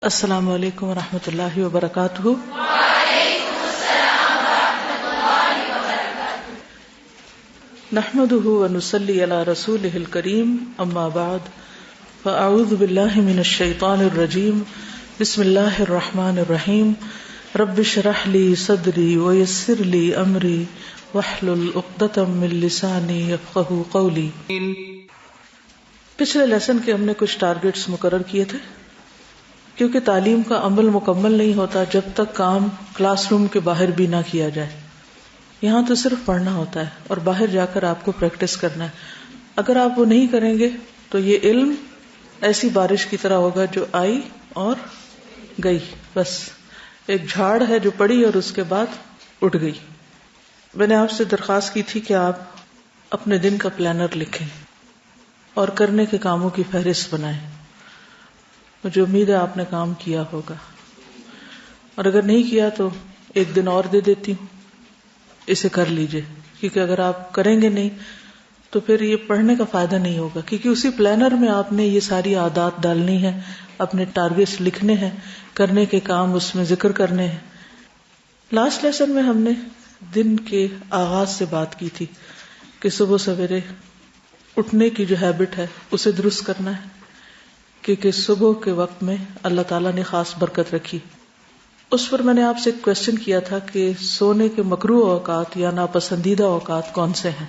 السلام علیکم ورحمۃ اللہ وبرکاتہ۔ وعلیکم السلام ورحمۃ اللہ وبرکاتہ۔ نحمده ونصلی علی رسولہ الکریم، اما بعد فاعوذ باللہ من الشیطان الرجیم، بسم اللہ الرحمن الرحیم۔ رب اشرح لی صدری ویسر لی امری واحلل عقدۃ من لسانی یفقہوا قولی۔ پچھلے لیسن کے ہم نے کچھ ٹارگٹس مقرر کیے تھے، کیونکہ تعلیم کا عمل مکمل نہیں ہوتا جب تک کام کلاس روم کے باہر بھی نہ کیا جائے۔ یہاں تو صرف پڑھنا ہوتا ہے اور باہر جا کر آپ کو پریکٹس کرنا ہے۔ اگر آپ وہ نہیں کریں گے تو یہ علم ایسی بارش کی طرح ہوگا جو آئی اور گئی، بس ایک جھاڑ ہے جو پڑی اور اس کے بعد اٹھ گئی۔ میں نے آپ سے درخواست کی تھی کہ آپ اپنے دن کا پلانر لکھیں اور کرنے کے کاموں کی فہرست بنائیں۔ مجھے امید ہے آپ نے کام کیا ہوگا، اور اگر نہیں کیا تو ایک دن اور دے دیتی ہوں، اسے کر لیجئے، کیونکہ اگر آپ کریں گے نہیں تو پھر یہ پڑھنے کا فائدہ نہیں ہوگا، کیونکہ اسی پلانر میں آپ نے یہ ساری عادات ڈالنی ہے، اپنے ٹارگٹس لکھنے ہیں، کرنے کے کام اس میں ذکر کرنے ہیں۔ لاسٹ لیسن میں ہم نے دن کے آغاز سے بات کی تھی کہ صبح سویرے اٹھنے کی جو ہیبٹ ہے اسے درست کرنا ہے، کیونکہ صبح کے وقت میں اللہ تعالیٰ نے خاص برکت رکھی۔ اس پر میں نے آپ سے ایک کوشچن کیا تھا کہ سونے کے مکروہ اوقات یا ناپسندیدہ اوقات کون سے ہیں؟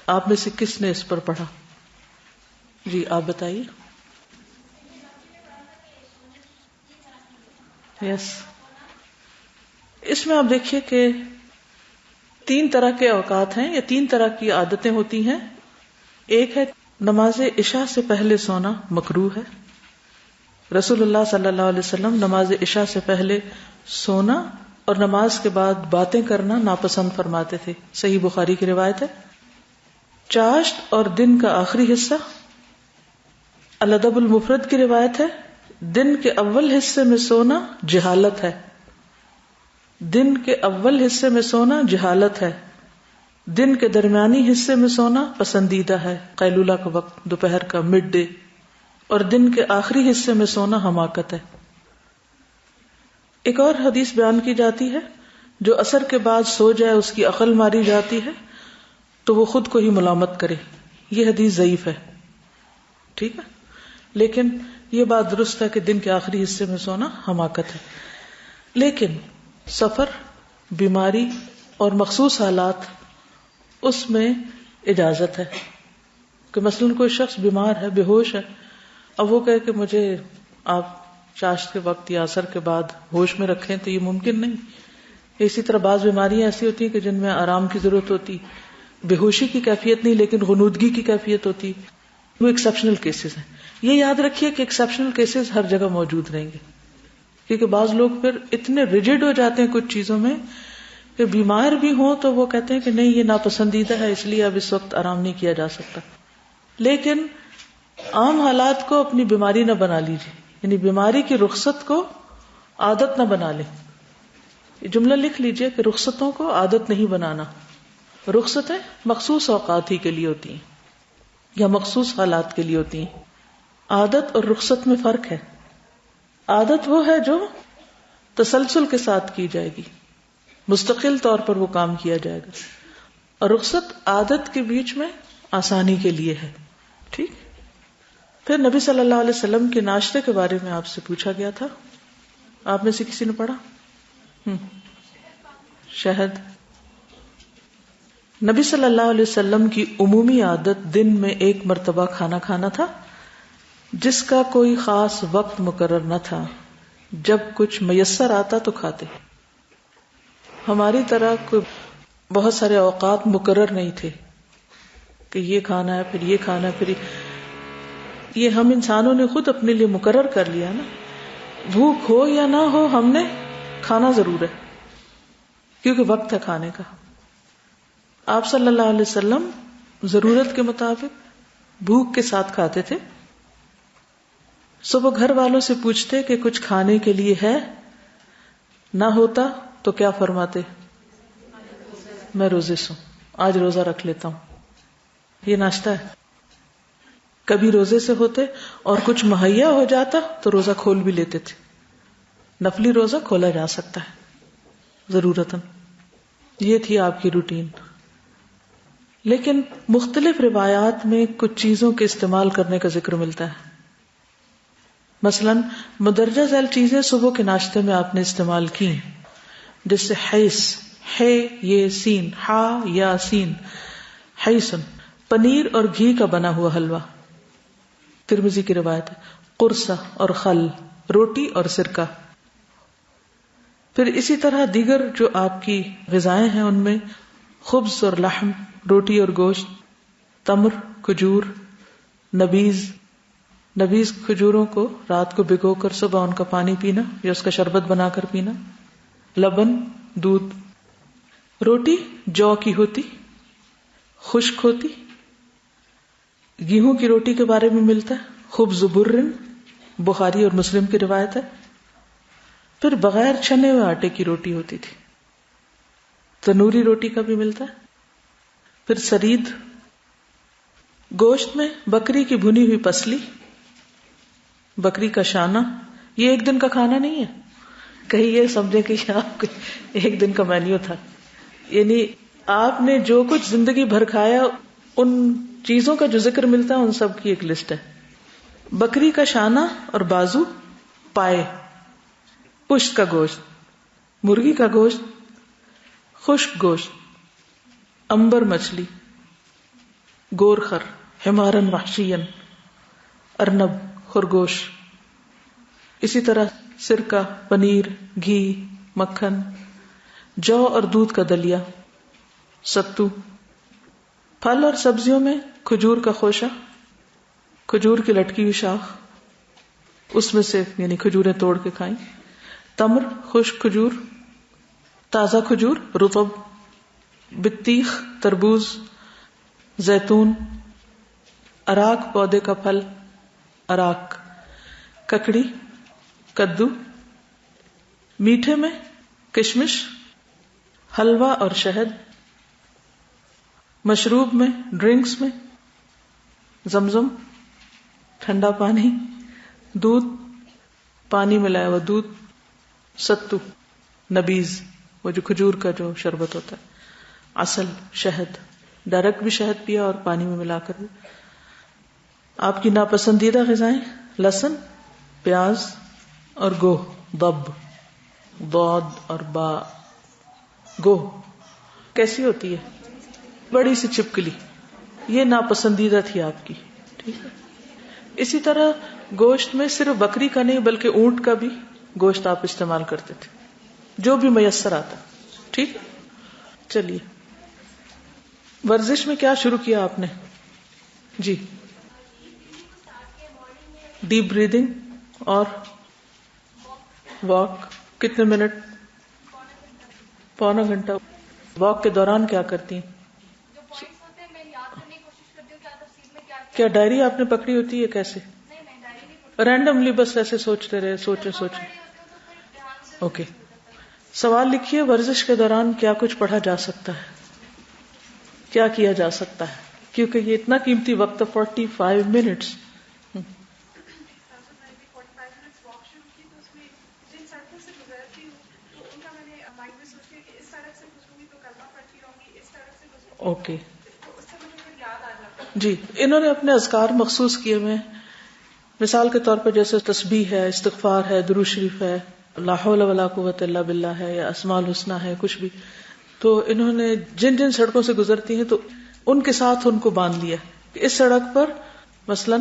آپ میں سے کس نے اس پر پڑھا؟ جی آپ بتائیے۔ یس، اس میں آپ دیکھیے کہ 3 طرح کے اوقات ہیں یا 3 طرح کی عادتیں ہوتی ہیں۔ ایک ہے نماز عشاء سے پہلے سونا مکروہ ہے۔ رسول اللہ صلی اللہ علیہ وسلم نماز عشاء سے پہلے سونا اور نماز کے بعد باتیں کرنا ناپسند فرماتے تھے، صحیح بخاری کی روایت ہے۔ چاشت اور دن کا آخری حصہ، الادب المفرد کی روایت ہے، دن کے اول حصے میں سونا جہالت ہے۔ دن کے اول حصے میں سونا جہالت ہے، دن کے درمیانی حصے میں سونا پسندیدہ ہے، قیلولہ کا وقت، دوپہر کا مڈ ڈے، اور دن کے آخری حصے میں سونا حماقت ہے۔ ایک اور حدیث بیان کی جاتی ہے، جو عصر کے بعد سو جائے اس کی عقل ماری جاتی ہے تو وہ خود کو ہی ملامت کرے۔ یہ حدیث ضعیف ہے، ٹھیک ہے، لیکن یہ بات درست ہے کہ دن کے آخری حصے میں سونا حماقت ہے۔ لیکن سفر، بیماری اور مخصوص حالات، اس میں اجازت ہے کہ مثلاً کوئی شخص بیمار ہے، بے ہوش ہے، اب وہ کہے کہ مجھے آپ چاشت کے وقت یا عصر کے بعد ہوش میں رکھیں، تو یہ ممکن نہیں۔ اسی طرح بعض بیماریاں ایسی ہوتی ہیں کہ جن میں آرام کی ضرورت ہوتی، بے ہوشی کی کیفیت نہیں لیکن غنودگی کی کیفیت ہوتی، وہ ایکسیپشنل کیسز ہیں۔ یہ یاد رکھیے کہ ایکسیپشنل کیسز ہر جگہ موجود رہیں گے، کیونکہ بعض لوگ پھر اتنے ریجڈ ہو جاتے ہیں کچھ چیزوں میں کہ بیمار بھی ہوں تو وہ کہتے ہیں کہ نہیں یہ ناپسندیدہ ہے، اس لیے اب اس وقت آرام نہیں کیا جا سکتا۔ لیکن عام حالات کو اپنی بیماری نہ بنا لیجیے، یعنی بیماری کی رخصت کو عادت نہ بنا لیں۔ یہ جملہ لکھ لیجیے کہ رخصتوں کو عادت نہیں بنانا۔ رخصتیں مخصوص اوقات ہی کے لیے ہوتی ہیں یا مخصوص حالات کے لیے ہوتی ہیں۔ عادت اور رخصت میں فرق ہے۔ عادت وہ ہے جو تسلسل کے ساتھ کی جائے گی، مستقل طور پر وہ کام کیا جائے گا، اور رخصت عادت کے بیچ میں آسانی کے لیے ہے، ٹھیک۔ پھر نبی صلی اللہ علیہ وسلم کے ناشتے کے بارے میں آپ سے پوچھا گیا تھا، آپ میں سے کسی نے پڑھا؟ شہد۔ نبی صلی اللہ علیہ وسلم کی عمومی عادت دن میں 1 مرتبہ کھانا کھانا تھا، جس کا کوئی خاص وقت مقرر نہ تھا، جب کچھ میسر آتا تو کھاتے۔ ہماری طرح کوئی بہت سارے اوقات مقرر نہیں تھے کہ یہ کھانا ہے پھر یہ کھانا ہے پھر یہ ہم انسانوں نے خود اپنے لیے مقرر کر لیا نا۔ بھوک ہو یا نہ ہو ہم نے کھانا ضرور ہے، کیونکہ وقت ہے کھانے کا۔ آپ صلی اللہ علیہ وسلم ضرورت کے مطابق بھوک کے ساتھ کھاتے تھے۔ صبح گھر والوں سے پوچھتے کہ کچھ کھانے کے لیے ہے، نہ ہوتا تو کیا فرماتے؟ میں روزے سے ہوں، آج روزہ رکھ لیتا ہوں۔ یہ ناشتہ ہے۔ کبھی روزے سے ہوتے اور کچھ مہیا ہو جاتا تو روزہ کھول بھی لیتے تھے۔ نفلی روزہ کھولا جا سکتا ہے ضرورتاً. یہ تھی آپ کی روٹین. لیکن مختلف روایات میں کچھ چیزوں کے استعمال کرنے کا ذکر ملتا ہے. مثلا مدرجہ ذیل چیزیں صبح کے ناشتے میں آپ نے استعمال کی، جس سے حیث، ہے یہ سین، ہا یا سین، حیثن، پنیر اور گھی کا بنا ہوا حلوہ، ترمذی کی روایت ہے، قرصہ اور خل، روٹی اور سرکہ. پھر اسی طرح دیگر جو آپ کی غذائیں ہیں ان میں خبز اور لحم، روٹی اور گوشت، تمر، کھجور، نبیذ کھجوروں کو رات کو بھگو کر صبح ان کا پانی پینا یا اس کا شربت بنا کر پینا، لبن، دودھ. روٹی جو کی ہوتی، خشک ہوتی. گیہوں کی روٹی کے بارے میں ملتا ہے خبز برن، بخاری اور مسلم کی روایت ہے. پھر بغیر چھنے ہوئے آٹے کی روٹی ہوتی تھی. تنوری روٹی کا بھی ملتا ہے. پھر سرید، گوشت میں بکری کی بھنی ہوئی پسلی، بکری کا شانہ. یہ ایک دن کا کھانا نہیں ہے، کہیں یہ سمجھے کہ آپ ایک دن کا مینیو تھا. یعنی آپ نے جو کچھ زندگی بھر کھایا ان چیزوں کا جو ذکر ملتا ہے ان سب کی ایک لسٹ ہے. بکری کا شانہ اور بازو، پائے، پشت کا گوشت، مرغی کا گوشت، خشک گوشت، امبر مچھلی، گورخر، حمارن وحشین، ارنب، خرگوش. اسی طرح سرکہ، پنیر، گھی، مکھن، جو اور دودھ کا دلیا، ستو. پھل اور سبزیوں میں کھجور کا خوشہ، کھجور کی لٹکی ہوئی شاخ، اس میں سے یعنی کھجوریں توڑ کے کھائیں. تمر، خشک کھجور، تازہ کھجور، رطب، بطیخ، تربوز، زیتون، اراک پودے کا پھل، اراک، ککڑی، کدو. میٹھے میں کشمش، حلوہ اور شہد. مشروب میں، ڈرنکس میں زمزم، ٹھنڈا پانی، دودھ، پانی ملایا ہوا دودھ، ستو، نبیذ وہ جو کھجور کا جو شربت ہوتا ہے، عسل، شہد، ڈائریکٹ بھی شہد پیا اور پانی میں ملا کر بھی. آپ کی ناپسندیدہ غذائیں لہسن، پیاز اور گوہ، ضب، ضاد اور با. گوہ کیسی ہوتی ہے؟ بڑی سی چپکلی، یہ ناپسندیدہ تھی آپ کی. ٹھیک ہے. اسی طرح گوشت میں صرف بکری کا نہیں بلکہ اونٹ کا بھی گوشت آپ استعمال کرتے تھے، جو بھی میسر آتا. ٹھیک. چلیے ورزش میں کیا شروع کیا آپ نے؟ جی ڈیپ بریدنگ اور واک. کتنے منٹ؟ پونا گھنٹہ. واک کے دوران کیا کرتی ہیں؟ کیا ڈائری آپ نے پکڑی ہوتی ہے؟ کیسے رینڈملی بس ایسے سوچتے رہے، سوچے. اوکے. سوال لکھیے، ورزش کے دوران کیا کچھ پڑھا جا سکتا ہے، کیا کیا جا سکتا ہے، کیونکہ یہ اتنا قیمتی وقت 45 منٹس. اوکے جی. انہوں نے اپنے اذکار مخصوص کیے ہوئے، مثال کے طور پر جیسے تسبیح ہے، استغفار ہے، درود شریف ہے، لا حول ولا قوت الا باللہ ہے، یا اسماء الحسنی ہے، کچھ بھی. تو انہوں نے جن جن سڑکوں سے گزرتی ہیں تو ان کے ساتھ ان کو باندھ لیا کہ اس سڑک پر مثلا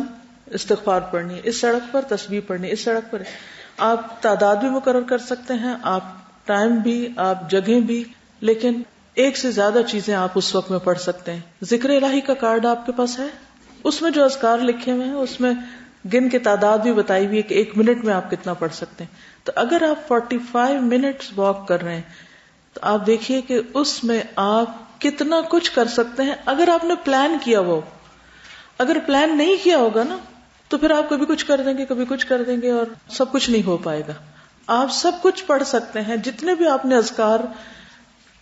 استغفار پڑھنی ہے، اس سڑک پر تسبیح پڑھنی ہے، اس سڑک پر. آپ تعداد بھی مقرر کر سکتے ہیں، آپ ٹائم بھی، آپ جگہ بھی، لیکن ایک سے زیادہ چیزیں آپ اس وقت میں پڑھ سکتے ہیں. ذکر الہی کا کارڈ آپ کے پاس ہے، اس میں جو اذکار لکھے ہوئے ہیں اس میں گن کے تعداد بھی بتائی ہوئی ہے کہ 1 منٹ میں آپ کتنا پڑھ سکتے ہیں. تو اگر آپ 45 منٹس واک کر رہے ہیں تو آپ دیکھیے کہ اس میں آپ کتنا کچھ کر سکتے ہیں اگر آپ نے پلان کیا. وہ اگر پلان نہیں کیا ہوگا نا تو پھر آپ کبھی کچھ کر دیں گے، کبھی کچھ کر دیں گے اور سب کچھ نہیں ہو پائے گا. آپ سب کچھ پڑھ سکتے ہیں، جتنے بھی آپ نے اذکار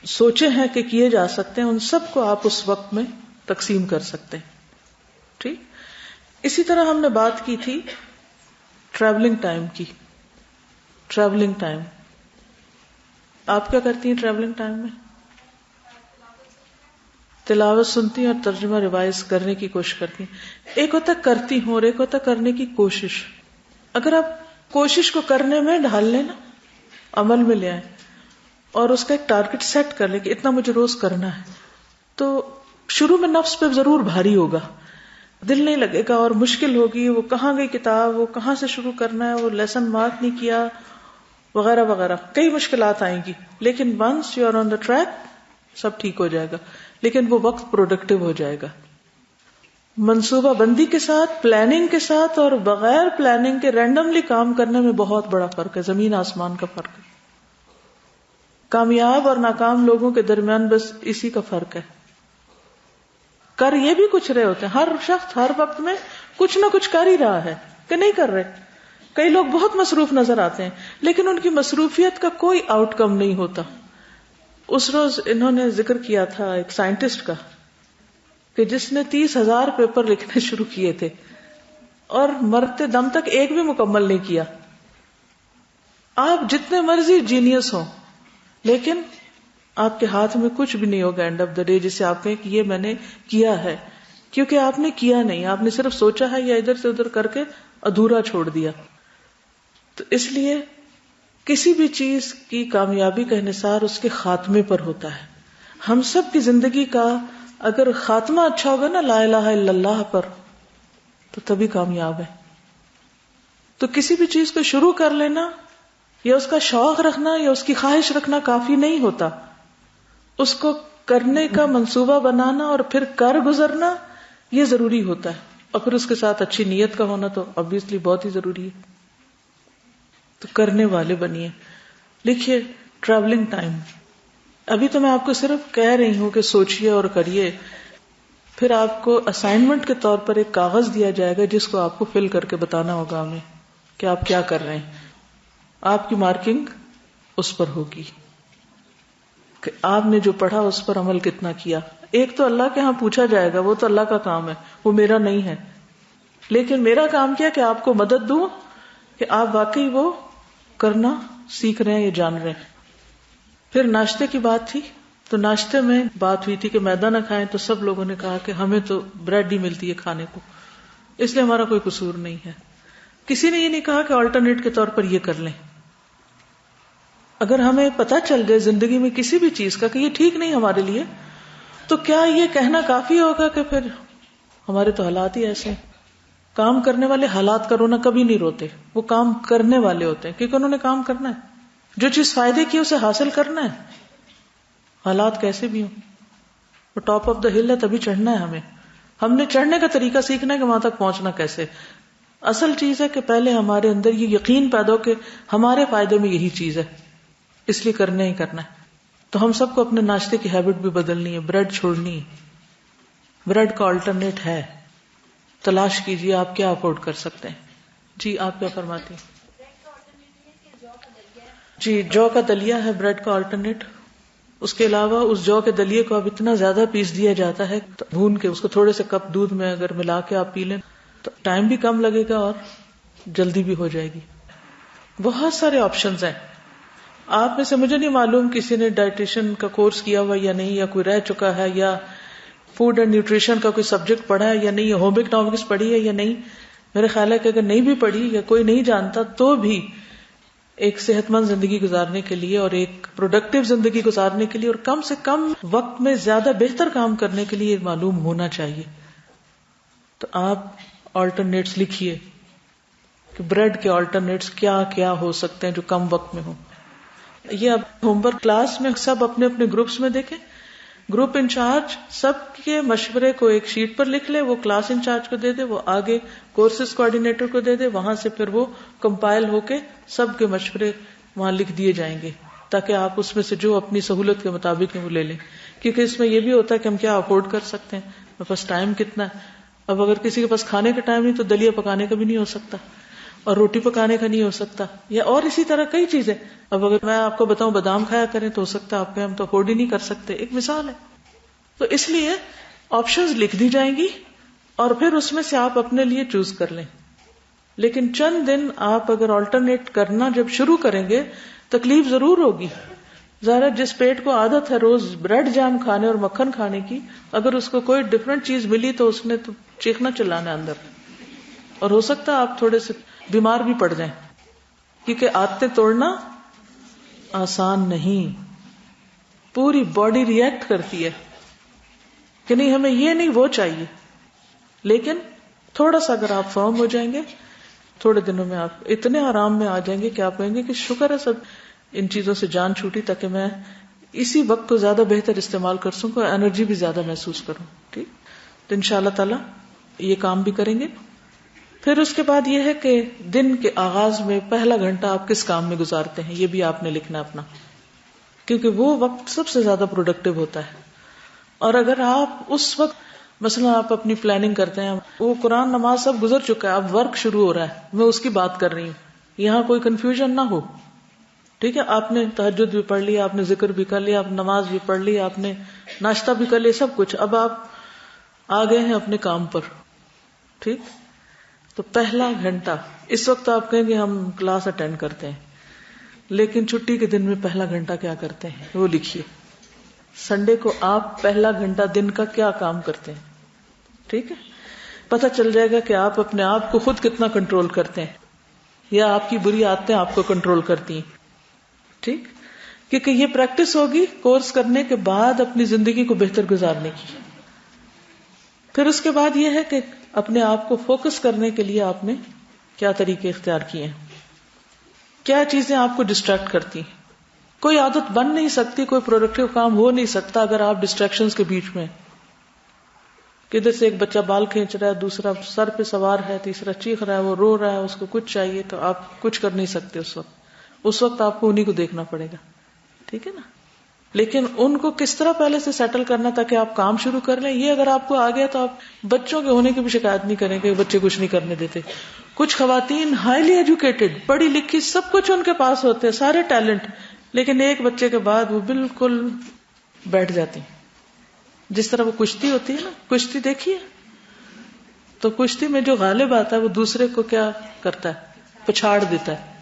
سوچے ہیں کہ کیے جا سکتے ہیں ان سب کو آپ اس وقت میں تقسیم کر سکتے ہیں. ٹھیک. اسی طرح ہم نے بات کی تھی ٹریولنگ ٹائم کی. Travelling time. آپ کیا کرتی ہیں ٹریولنگ ٹائم میں؟ تلاوت سنتی ہیں اور ترجمہ ریوائز کرنے کی کوشش کرتی ہیں. ایک ہوتا کرتی ہوں اور ایک ہوتا کرنے کی کوشش. اگر آپ کوشش کو کرنے میں ڈھال لیں نا، عمل میں لے آئیں اور اس کا ایک ٹارگٹ سیٹ کر لیں کہ اتنا مجھے روز کرنا ہے، تو شروع میں نفس پہ ضرور بھاری ہوگا، دل نہیں لگے گا اور مشکل ہوگی. وہ کہاں گئی کتاب، وہ کہاں سے شروع کرنا ہے، وہ لیسن مارک نہیں کیا وغیرہ وغیرہ، کئی مشکلات آئیں گی. لیکن once you are on the track سب ٹھیک ہو جائے گا. لیکن وہ وقت پروڈکٹیو ہو جائے گا. منصوبہ بندی کے ساتھ، پلاننگ کے ساتھ اور بغیر پلاننگ کے رینڈملی کام کرنے میں بہت بڑا فرق ہے، زمین آسمان کا فرق ہے. کامیاب اور ناکام لوگوں کے درمیان بس اسی کا فرق ہے. کر یہ بھی کچھ رہے ہوتے ہیں، ہر شخص ہر وقت میں کچھ نہ کچھ کر ہی رہا ہے کہ نہیں کر رہے. کئی لوگ بہت مصروف نظر آتے ہیں لیکن ان کی مصروفیت کا کوئی آؤٹ کم نہیں ہوتا. اس روز انہوں نے ذکر کیا تھا ایک سائنٹسٹ کا کہ جس نے 30,000 پیپر لکھنے شروع کیے تھے اور مرتے دم تک ایک بھی مکمل نہیں کیا. آپ جتنے مرضی جینیس ہوں لیکن آپ کے ہاتھ میں کچھ بھی نہیں ہوگا اینڈ آف دا ڈے جسے آپ کہیں کہ یہ میں نے کیا ہے، کیونکہ آپ نے کیا نہیں، آپ نے صرف سوچا ہے یا ادھر سے ادھر کر کے ادھورا چھوڑ دیا. تو اس لیے کسی بھی چیز کی کامیابی کا انحصار اس کے خاتمے پر ہوتا ہے. ہم سب کی زندگی کا اگر خاتمہ اچھا ہوگا نا لا الہ الا اللہ پر، تو تبھی کامیاب ہے. تو کسی بھی چیز کو شروع کر لینا یا اس کا شوق رکھنا یا اس کی خواہش رکھنا کافی نہیں ہوتا. اس کو کرنے کا منصوبہ بنانا اور پھر کر گزرنا یہ ضروری ہوتا ہے، اور پھر اس کے ساتھ اچھی نیت کا ہونا تو obviously بہت ہی ضروری ہے. تو کرنے والے بنیے. لکھیے ٹریولنگ ٹائم. ابھی تو میں آپ کو صرف کہہ رہی ہوں کہ سوچئے اور کریے، پھر آپ کو اسائنمنٹ کے طور پر ایک کاغذ دیا جائے گا جس کو آپ کو فل کر کے بتانا ہوگا ہمیں کہ آپ کیا کر رہے ہیں. آپ کی مارکنگ اس پر ہوگی کہ آپ نے جو پڑھا اس پر عمل کتنا کیا. ایک تو اللہ کے ہاں پوچھا جائے گا، وہ تو اللہ کا کام ہے، وہ میرا نہیں ہے. لیکن میرا کام کیا کہ آپ کو مدد دوں کہ آپ واقعی وہ کرنا سیکھ رہے ہیں یا جان رہے ہیں. پھر ناشتے کی بات تھی، تو ناشتے میں بات ہوئی تھی کہ میدا نہ کھائیں، تو سب لوگوں نے کہا کہ ہمیں تو بریڈ ہی ملتی ہے کھانے کو، اس لیے ہمارا کوئی قصور نہیں ہے. کسی نے یہ نہیں کہا کہ آلٹرنیٹ کے طور پر یہ کر لیں. اگر ہمیں پتہ چل جائے زندگی میں کسی بھی چیز کا کہ یہ ٹھیک نہیں ہمارے لیے، تو کیا یہ کہنا کافی ہوگا کہ پھر ہمارے تو حالات ہی ایسے ہیں. کام کرنے والے حالات کا رونا کبھی نہیں روتے، وہ کام کرنے والے ہوتے ہیں کیونکہ انہوں نے کام کرنا ہے. جو چیز فائدے کی اسے حاصل کرنا ہے، حالات کیسے بھی ہوں. وہ ٹاپ آف دا ہل ہے، تبھی چڑھنا ہے ہمیں. ہم نے چڑھنے کا طریقہ سیکھنا ہے کہ وہاں تک پہنچنا کیسے. اصل چیز ہے کہ پہلے ہمارے اندر یہ یقین پیدا ہو کہ ہمارے فائدے میں یہی چیز ہے، اس لیے کرنا ہی کرنا ہے. تو ہم سب کو اپنے ناشتے کی ہیبٹ بھی بدلنی ہے، بریڈ چھوڑنی ہے. بریڈ کا آلٹرنیٹ ہے، تلاش کیجیے آپ کیا افورڈ کر سکتے ہیں. جی آپ کیا فرماتی ہیں؟ جی جو کا دلیا ہے بریڈ کا آلٹرنیٹ. اس کے علاوہ اس جو کے دلیے کو اب اتنا زیادہ پیس دیا جاتا ہے، بھون کے اس کو تھوڑے سے کپ دودھ میں اگر ملا کے آپ پی لیں تو ٹائم بھی کم لگے گا اور جلدی بھی ہو جائے گی. بہت سارے آپشنز ہیں. آپ میں سے مجھے نہیں معلوم کسی نے ڈائٹیشن کا کورس کیا ہوا یا نہیں، یا کوئی رہ چکا ہے، یا فوڈ اینڈ نیوٹریشن کا کوئی سبجیکٹ پڑھا ہے یا نہیں، یا ہوم اکنامکس پڑھی ہے یا نہیں. میرے خیال ہے کہ اگر نہیں بھی پڑھی یا کوئی نہیں جانتا تو بھی ایک صحت مند زندگی گزارنے کے لیے اور ایک پروڈکٹیو زندگی گزارنے کے لیے اور کم سے کم وقت میں زیادہ بہتر کام کرنے کے لیے معلوم ہونا چاہیے. تو آپ آلٹرنیٹس لکھیے کہ بریڈ کے آلٹرنیٹس کیا کیا ہو سکتے ہیں جو کم وقت میں ہوں. یہ اب ہوم ورک کلاس میں سب اپنے اپنے گروپس میں دیکھیں. گروپ انچارج سب کے مشورے کو ایک شیٹ پر لکھ لے، وہ کلاس انچارج کو دے دے، وہ آگے کورسز کوآرڈینیٹر کو دے دے، وہاں سے پھر وہ کمپائل ہو کے سب کے مشورے وہاں لکھ دیے جائیں گے تاکہ آپ اس میں سے جو اپنی سہولت کے مطابق وہ لے لیں. کیونکہ اس میں یہ بھی ہوتا ہے کہ ہم کیا افورڈ کر سکتے ہیں، میرے پاس ٹائم کتنا ہے. اب اگر کسی کے پاس کھانے کا ٹائم نہیں تو دلیا پکانے کا بھی نہیں ہو سکتا اور روٹی پکانے کا نہیں ہو سکتا، یا اور اسی طرح کئی چیزیں. اب اگر میں آپ کو بتاؤں بادام کھایا کریں تو ہو سکتا ہے آپ کے ہم تو افورڈ ہی نہیں کر سکتے. ایک مثال ہے. تو اس لیے آپشنز لکھ دی جائیں گی اور پھر اس میں سے آپ اپنے لیے چوز کر لیں. لیکن چند دن آپ اگر آلٹرنیٹ کرنا جب شروع کریں گے تکلیف ضرور ہوگی. ظاہر جس پیٹ کو عادت ہے روز بریڈ جام کھانے اور مکھن کھانے کی، اگر اس کو کوئی ڈفرنٹ چیز ملی تو اس نے تو چیخنا چلانا اندر، اور ہو سکتا ہے آپ تھوڑے سے بیمار بھی پڑ جائیں، کیونکہ عادتیں توڑنا آسان نہیں. پوری باڈی ریئیکٹ کرتی ہے کہ نہیں ہمیں یہ نہیں وہ چاہیے. لیکن تھوڑا سا اگر آپ فرم ہو جائیں گے، تھوڑے دنوں میں آپ اتنے آرام میں آ جائیں گے کہ آپ کہیں گے کہ شکر ہے سب ان چیزوں سے جان چھوٹی تاکہ میں اسی وقت کو زیادہ بہتر استعمال کر سکوں، انرجی بھی زیادہ محسوس کروں. ٹھیک، تو انشاءاللہ تعالی یہ کام بھی کریں گے. پھر اس کے بعد یہ ہے کہ دن کے آغاز میں پہلا گھنٹہ آپ کس کام میں گزارتے ہیں، یہ بھی آپ نے لکھنا اپنا، کیونکہ وہ وقت سب سے زیادہ پروڈکٹیو ہوتا ہے. اور اگر آپ اس وقت مثلا آپ اپنی پلاننگ کرتے ہیں، وہ قرآن نماز سب گزر چکا ہے، اب ورک شروع ہو رہا ہے، میں اس کی بات کر رہی ہوں، یہاں کوئی کنفیوژن نہ ہو. ٹھیک ہے، آپ نے تہجد بھی پڑھ لیا، آپ نے ذکر بھی کر لیا، آپ نے نماز بھی پڑھ لی، آپ نے ناشتہ بھی کر لیا، سب کچھ، اب آپ آ گئے ہیں اپنے کام پر. ٹھیک، تو پہلا گھنٹہ اس وقت آپ کہیں گے ہم کلاس اٹینڈ کرتے ہیں، لیکن چھٹی کے دن میں پہلا گھنٹہ کیا کرتے ہیں وہ لکھیے. سنڈے کو آپ پہلا گھنٹہ دن کا کیا کام کرتے ہیں. ٹھیک ہے، پتہ چل جائے گا کہ آپ اپنے آپ کو خود کتنا کنٹرول کرتے ہیں یا آپ کی بری عادتیں آپ کو کنٹرول کرتی ہیں. ٹھیک، کیونکہ یہ پریکٹس ہوگی کورس کرنے کے بعد اپنی زندگی کو بہتر گزارنے کی. پھر اس کے بعد یہ ہے کہ اپنے آپ کو فوکس کرنے کے لیے آپ نے کیا طریقے اختیار کیے ہیں، کیا چیزیں آپ کو ڈسٹریکٹ کرتی ہیں. کوئی عادت بن نہیں سکتی، کوئی پروڈکٹیو کام ہو نہیں سکتا اگر آپ ڈسٹریکشنز کے بیچ میں. کدھر سے ایک بچہ بال کھینچ رہا ہے، دوسرا سر پہ سوار ہے، تیسرا چیخ رہا ہے، وہ رو رہا ہے، اس کو کچھ چاہیے، تو آپ کچھ کر نہیں سکتے اس وقت آپ کو انہیں کو دیکھنا پڑے گا. ٹھیک ہے نا، لیکن ان کو کس طرح پہلے سے سیٹل کرنا تاکہ آپ کام شروع کر لیں، یہ اگر آپ کو آ گیا تو آپ بچوں کے ہونے کی بھی شکایت نہیں کریں گے بچے کچھ نہیں کرنے دیتے. کچھ خواتین ہائیلی ایجوکیٹڈ، پڑھی لکھی، سب کچھ ان کے پاس ہوتے ہیں، سارے ٹیلنٹ، لیکن ایک بچے کے بعد وہ بالکل بیٹھ جاتی ہیں. جس طرح وہ کشتی ہوتی ہے نا، کشتی دیکھیے تو کشتی میں جو غالب آتا ہے وہ دوسرے کو کیا کرتا ہے، پچھاڑ دیتا ہے،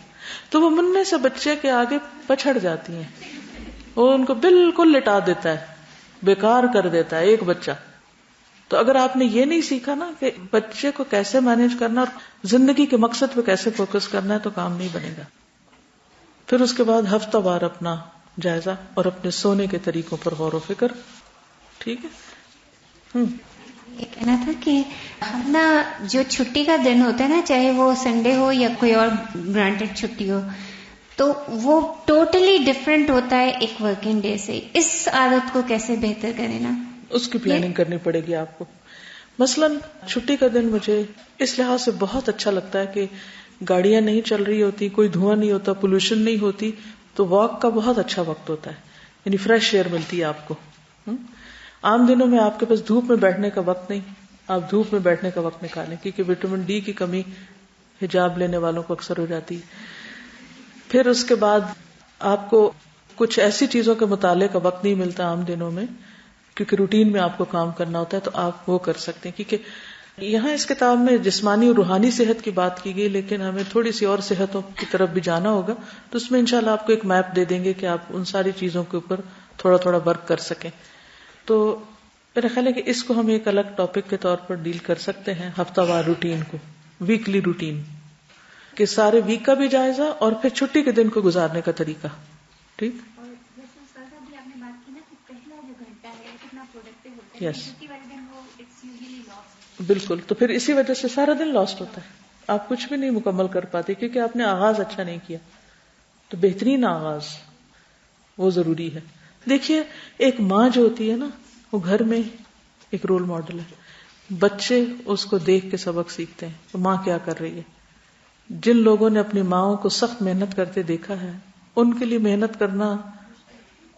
تو وہ من میں سے بچے کے آگے پچھڑ جاتی ہیں، وہ ان کو بالکل لٹا دیتا ہے، بیکار کر دیتا ہے ایک بچہ. تو اگر آپ نے یہ نہیں سیکھا نا کہ بچے کو کیسے مینج کرنا اور زندگی کے مقصد پہ کیسے فوکس کرنا ہے تو کام نہیں بنے گا. پھر اس کے بعد ہفتہ وار اپنا جائزہ اور اپنے سونے کے طریقوں پر غور و فکر. ٹھیک ہے، یہ کہنا تھا کہ ہم نا جو چھٹی کا دن ہوتا ہے نا، چاہے وہ سنڈے ہو یا کوئی اور گرانٹیڈ چھٹی ہو، تو وہ ٹوٹلی ڈفرینٹ ہوتا ہے ایک ورکنگ ڈے سے. اس عادت کو کیسے بہتر کریں نا، اس کی پلاننگ کرنی پڑے گی آپ کو. مثلاً چھٹی کا دن مجھے اس لحاظ سے بہت اچھا لگتا ہے کہ گاڑیاں نہیں چل رہی ہوتی، کوئی دھواں نہیں ہوتا، پولوشن نہیں ہوتی، تو واک کا بہت اچھا وقت ہوتا ہے، یعنی فریش ایئر ملتی ہے آپ کو. عام دنوں میں آپ کے پاس دھوپ میں بیٹھنے کا وقت نہیں، آپ دھوپ میں بیٹھنے کا وقت نکالیں، کیونکہ وٹامن ڈی کی کمی حجاب لینے والوں کو اکثر ہو جاتی. پھر اس کے بعد آپ کو کچھ ایسی چیزوں کے مطالعے کا وقت نہیں ملتا عام دنوں میں، کیونکہ روٹین میں آپ کو کام کرنا ہوتا ہے، تو آپ وہ کر سکتے ہیں. کیونکہ یہاں اس کتاب میں جسمانی اور روحانی صحت کی بات کی گئی، لیکن ہمیں تھوڑی سی اور صحتوں کی طرف بھی جانا ہوگا، تو اس میں انشاءاللہ آپ کو ایک میپ دے دیں گے کہ آپ ان ساری چیزوں کے اوپر تھوڑا تھوڑا ورک کر سکیں. تو میرا خیال ہے کہ اس کو ہم ایک الگ ٹاپک کے طور پر ڈیل کر سکتے ہیں، ہفتہ وار روٹین کو، ویکلی روٹین، کہ سارے ویک کا بھی جائزہ اور پھر چھٹی کے دن کو گزارنے کا طریقہ. ٹھیک، یس بالکل. تو پھر اسی وجہ سے سارا دن لاسٹ ہوتا ہے، آپ کچھ بھی نہیں مکمل کر پاتے کیونکہ آپ نے آغاز اچھا نہیں کیا. تو بہترین آغاز وہ ضروری ہے. دیکھیے ایک ماں جو ہوتی ہے نا، وہ گھر میں ایک رول ماڈل ہے، بچے اس کو دیکھ کے سبق سیکھتے ہیں کہ ماں کیا کر رہی ہے. جن لوگوں نے اپنی ماؤں کو سخت محنت کرتے دیکھا ہے، ان کے لیے محنت کرنا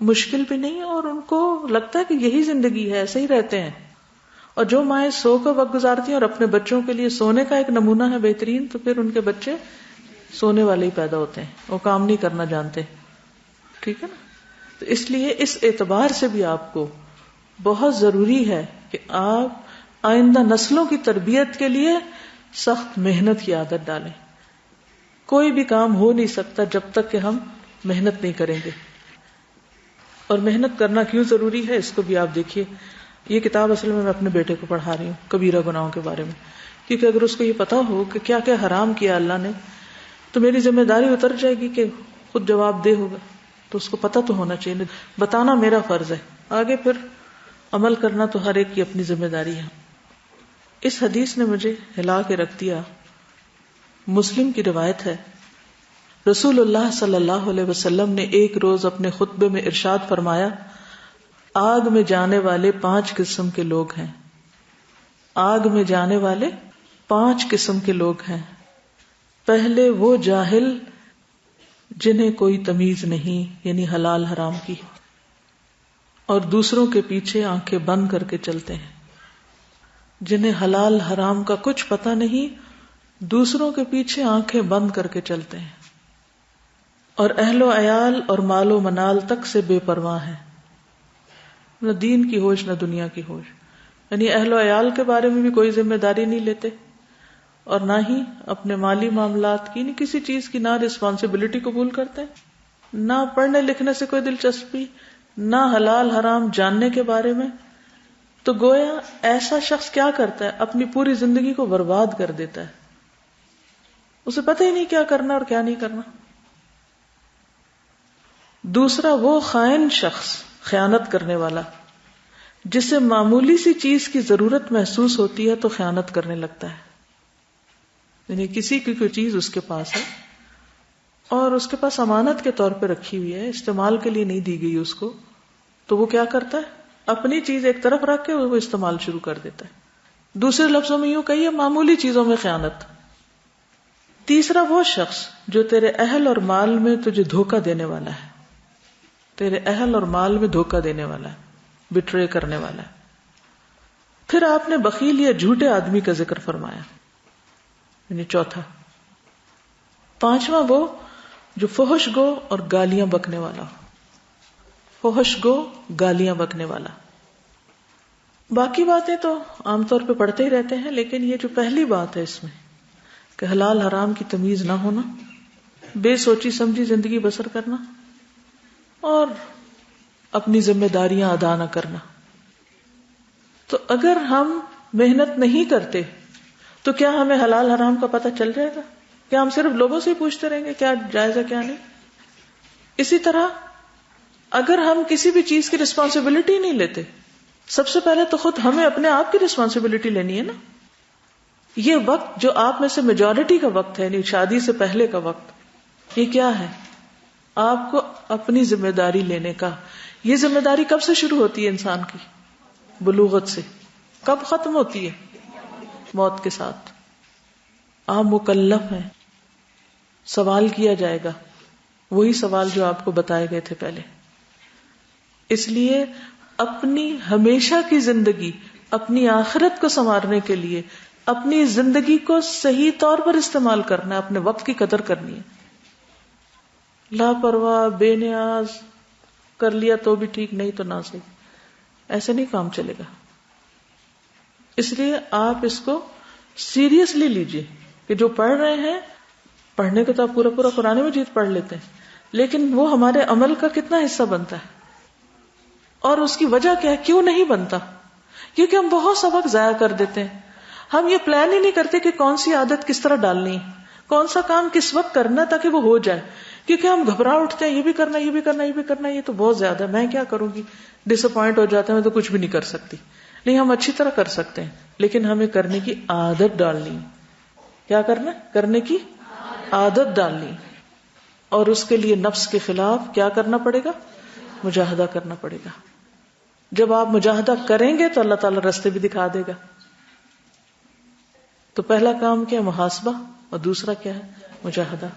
مشکل بھی نہیں اور ان کو لگتا ہے کہ یہی زندگی ہے، ایسے ہی رہتے ہیں. اور جو مائیں سو کا وقت گزارتی ہیں اور اپنے بچوں کے لیے سونے کا ایک نمونہ ہے بہترین، تو پھر ان کے بچے سونے والے ہی پیدا ہوتے ہیں، وہ کام نہیں کرنا جانتے. ٹھیک ہے نا. تو اس لیے اس اعتبار سے بھی آپ کو بہت ضروری ہے کہ آپ آئندہ نسلوں کی تربیت کے لیے سخت محنت کی عادت ڈالیں. کوئی بھی کام ہو نہیں سکتا جب تک کہ ہم محنت نہیں کریں گے. اور محنت کرنا کیوں ضروری ہے اس کو بھی آپ دیکھیے. یہ کتاب اصل میں اپنے بیٹے کو پڑھا رہی ہوں کبیرہ گناہوں کے بارے میں، کیونکہ اگر اس کو یہ پتا ہو کہ کیا کیا حرام کیا اللہ نے تو میری ذمہ داری اتر جائے گی کہ خود جواب دہ ہوگا. تو اس کو پتا تو ہونا چاہیے، بتانا میرا فرض ہے، آگے پھر عمل کرنا تو ہر ایک کی اپنی ذمہ داری ہے. اس حدیث نے مجھے ہلا کے رکھ دیا. مسلم کی روایت ہے، رسول اللہ صلی اللہ علیہ وسلم نے ایک روز اپنے خطبے میں ارشاد فرمایا، آگ میں جانے والے 5 قسم کے لوگ ہیں. آگ میں جانے والے 5 قسم کے لوگ ہیں. پہلے وہ جاہل جنہیں کوئی تمیز نہیں، یعنی حلال حرام کی، اور دوسروں کے پیچھے آنکھیں بند کر کے چلتے ہیں. جنہیں حلال حرام کا کچھ پتہ نہیں، دوسروں کے پیچھے آنکھیں بند کر کے چلتے ہیں. اور اہل و عیال اور مال و منال تک سے بے پرواہ ہیں، نہ دین کی ہوش نہ دنیا کی ہوش. یعنی اہل و عیال کے بارے میں بھی کوئی ذمہ داری نہیں لیتے، اور نہ ہی اپنے مالی معاملات کی، کسی چیز کی نہ رسپانسبلٹی قبول کرتے ہیں، نہ پڑھنے لکھنے سے کوئی دلچسپی، نہ حلال حرام جاننے کے بارے میں. تو گویا ایسا شخص کیا کرتا ہے، اپنی پوری زندگی کو برباد کر دیتا ہے. اسے پتہ ہی نہیں کیا کرنا اور کیا نہیں کرنا. دوسرا وہ خائن شخص، خیانت کرنے والا، جسے معمولی سی چیز کی ضرورت محسوس ہوتی ہے تو خیانت کرنے لگتا ہے. یعنی کسی کی کوئی چیز اس کے پاس ہے اور اس کے پاس امانت کے طور پہ رکھی ہوئی ہے، استعمال کے لیے نہیں دی گئی اس کو، تو وہ کیا کرتا ہے، اپنی چیز ایک طرف رکھ کے وہ استعمال شروع کر دیتا ہے. دوسرے لفظوں میں یوں کہیے، معمولی چیزوں میں خیانت. تیسرا وہ شخص جو تیرے اہل اور مال میں تجھے دھوکہ دینے والا ہے، تیرے اہل اور مال میں دھوکہ دینے والا ہے، بٹرے کرنے والا ہے. پھر آپ نے بخیل یا جھوٹے آدمی کا ذکر فرمایا، یعنی چوتھا. پانچواں وہ جو فحش گو اور گالیاں بکنے والا ہو، فحش گو گالیاں بکنے والا. باقی باتیں تو عام طور پہ پڑھتے ہی رہتے ہیں، لیکن یہ جو پہلی بات ہے اس میں کہ حلال حرام کی تمیز نہ ہونا، بے سوچی سمجھی زندگی بسر کرنا، اور اپنی ذمہ داریاں ادا نہ کرنا. تو اگر ہم محنت نہیں کرتے تو کیا ہمیں حلال حرام کا پتہ چل جائے گا؟ کیا ہم صرف لوگوں سے ہی پوچھتے رہیں گے کیا جائز ہے کیا نہیں؟ اسی طرح اگر ہم کسی بھی چیز کی رسپانسبلٹی نہیں لیتے، سب سے پہلے تو خود ہمیں اپنے آپ کی رسپانسبلٹی لینی ہے نا. یہ وقت جو آپ میں سے میجورٹی کا وقت ہے، یعنی شادی سے پہلے کا وقت، یہ کیا ہے؟ آپ کو اپنی ذمہ داری لینے کا. یہ ذمہ داری کب سے شروع ہوتی ہے انسان کی؟ بلوغت سے. کب ختم ہوتی ہے؟ موت کے ساتھ. آپ مکلف ہیں، سوال کیا جائے گا، وہی سوال جو آپ کو بتائے گئے تھے پہلے. اس لیے اپنی ہمیشہ کی زندگی، اپنی آخرت کو سنوارنے کے لیے اپنی زندگی کو صحیح طور پر استعمال کرنا ہے، اپنے وقت کی قدر کرنی ہے. لاپرواہ بے نیاز کر لیا تو بھی ٹھیک، نہیں تو نہ صحیح، ایسے نہیں کام چلے گا. اس لیے آپ اس کو سیریسلی لیجئے کہ جو پڑھ رہے ہیں، پڑھنے کو تو آپ پورا پورا قرآن مجید پڑھ لیتے ہیں، لیکن وہ ہمارے عمل کا کتنا حصہ بنتا ہے، اور اس کی وجہ کیا ہے، کیوں نہیں بنتا؟ کیونکہ ہم بہت سا وقت ضائع کر دیتے ہیں. ہم یہ پلان ہی نہیں کرتے کہ کون سی عادت کس طرح ڈالنی ہے، کون سا کام کس وقت کرنا تاکہ وہ ہو جائے. کیونکہ ہم گھبرا اٹھتے ہیں، یہ بھی کرنا، یہ بھی کرنا، یہ بھی کرنا، یہ تو بہت زیادہ ہے، میں کیا کروں گی، ڈس اپوائنٹ ہو جاتا ہے، میں تو کچھ بھی نہیں کر سکتی. نہیں، ہم اچھی طرح کر سکتے ہیں، لیکن ہمیں کرنے کی عادت ڈالنی ہے. کیا کرنا؟ کرنے کی عادت ڈالنی. اور اس کے لیے نفس کے خلاف کیا کرنا پڑے گا؟ مجاہدہ کرنا پڑے گا. جب آپ مجاہدہ کریں گے تو اللہ تعالیٰ راستے بھی دکھا دے گا. تو پہلا کام کیا ہے؟ محاسبہ. اور دوسرا کیا ہے؟ مجاہدہ.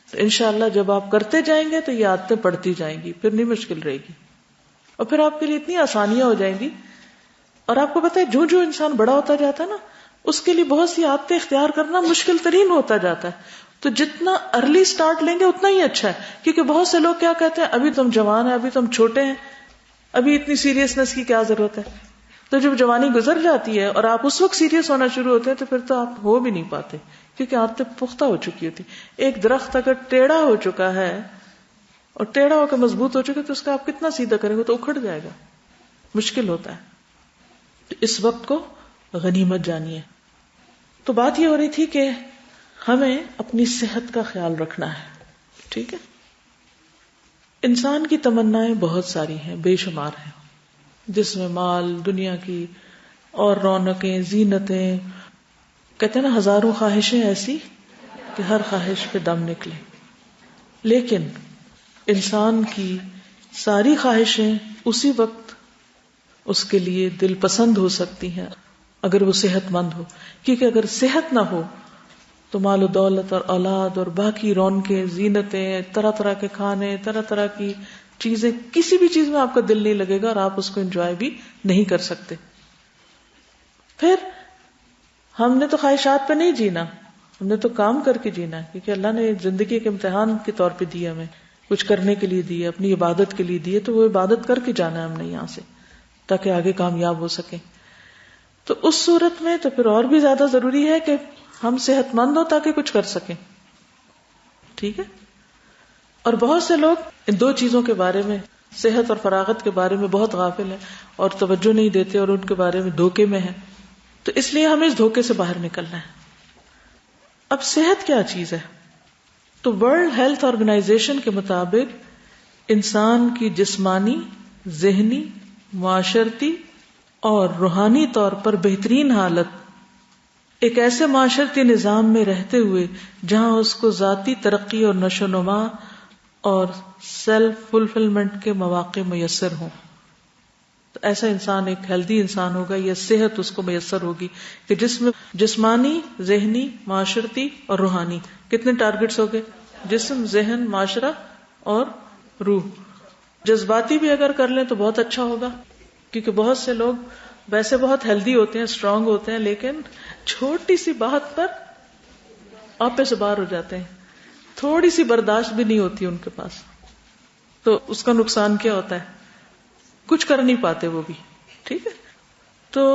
تو انشاءاللہ جب آپ کرتے جائیں گے تو یہ عادتیں پڑتی جائیں گی، پھر نہیں مشکل رہے گی، اور پھر آپ کے لیے اتنی آسانیاں ہو جائیں گی. اور آپ کو پتہ ہے جو انسان بڑا ہوتا جاتا ہے نا، اس کے لیے بہت سی عادتیں اختیار کرنا مشکل ترین ہوتا جاتا ہے. تو جتنا ارلی سٹارٹ لیں گے اتنا ہی اچھا ہے. کیونکہ بہت سے لوگ کیا کہتے ہیں، ابھی تم جوان ہیں، ابھی تم چھوٹے ہیں، ابھی اتنی سیریسنس کی کیا ضرورت ہے. تو جب جوانی گزر جاتی ہے اور آپ اس وقت سیریس ہونا شروع ہوتے ہیں تو پھر تو آپ ہو بھی نہیں پاتے، کیونکہ عادتیں پختہ ہو چکی ہوتی. ایک درخت اگر ٹیڑھا ہو چکا ہے اور ٹیڑھا ہو کے مضبوط ہو چکا تو اس کا آپ کتنا سیدھا کریں گے تو اکھڑ جائے گا، مشکل ہوتا ہے. تو اس وقت کو غنیمت جانیے. تو بات یہ ہو رہی تھی کہ ہمیں اپنی صحت کا خیال رکھنا ہے. ٹھیک ہے. انسان کی تمنائیں بہت ساری ہیں، بے شمار ہیں، جس میں مال، دنیا کی اور رونقیں، زینتیں، کہتے ہیں نا ہزاروں خواہشیں ایسی کہ ہر خواہش پہ دم نکلے. لیکن انسان کی ساری خواہشیں اسی وقت اس کے لیے دل پسند ہو سکتی ہیں اگر وہ صحت مند ہو. کیونکہ اگر صحت نہ ہو تو مال و دولت اور اولاد اور باقی رونقیں، زینتیں، طرح طرح کے کھانے، طرح طرح کی چیزیں، کسی بھی چیز میں آپ کا دل نہیں لگے گا اور آپ اس کو انجوائے بھی نہیں کر سکتے. پھر ہم نے تو خواہشات پہ نہیں جینا، ہم نے تو کام کر کے جینا ہے، کیونکہ اللہ نے زندگی کے امتحان کے طور پہ دی ہمیں، کچھ کرنے کے لیے دی ہے، اپنی عبادت کے لیے دی ہے، تو وہ عبادت کر کے جانا ہے ہم نے یہاں سے تاکہ آگے کامیاب ہو سکیں. تو اس صورت میں تو پھر اور بھی زیادہ ضروری ہے کہ ہم صحت مند ہو تاکہ کچھ کر سکیں. ٹھیک ہے. اور بہت سے لوگ ان دو چیزوں کے بارے میں، صحت اور فراغت کے بارے میں بہت غافل ہیں اور توجہ نہیں دیتے اور ان کے بارے میں دھوکے میں ہیں. تو اس لیے ہمیں اس دھوکے سے باہر نکلنا ہے. اب صحت کیا چیز ہے؟ تو ورلڈ ہیلتھ آرگنائزیشن کے مطابق انسان کی جسمانی، ذہنی، معاشرتی اور روحانی طور پر بہترین حالت ایک ایسے معاشرتی نظام میں رہتے ہوئے جہاں اس کو ذاتی ترقی اور نشو و نما اور سیلف فلفلمنٹ کے مواقع میسر ہوں. تو ایسا انسان ایک ہیلدی انسان ہوگا یا صحت اس کو میسر ہوگی کہ جس میں جسمانی، ذہنی، معاشرتی اور روحانی کتنے ٹارگٹس ہو گئے؟ جسم، ذہن، معاشرہ اور روح. جذباتی بھی اگر کر لیں تو بہت اچھا ہوگا، کیونکہ بہت سے لوگ ویسے بہت ہیلدی ہوتے ہیں، اسٹرانگ ہوتے ہیں، لیکن چھوٹی سی بات پر آپے سے باہر ہو جاتے ہیں، تھوڑی سی برداشت بھی نہیں ہوتی ان کے پاس. تو اس کا نقصان کیا ہوتا ہے؟ کچھ کر نہیں پاتے وہ بھی. ٹھیک ہے. تو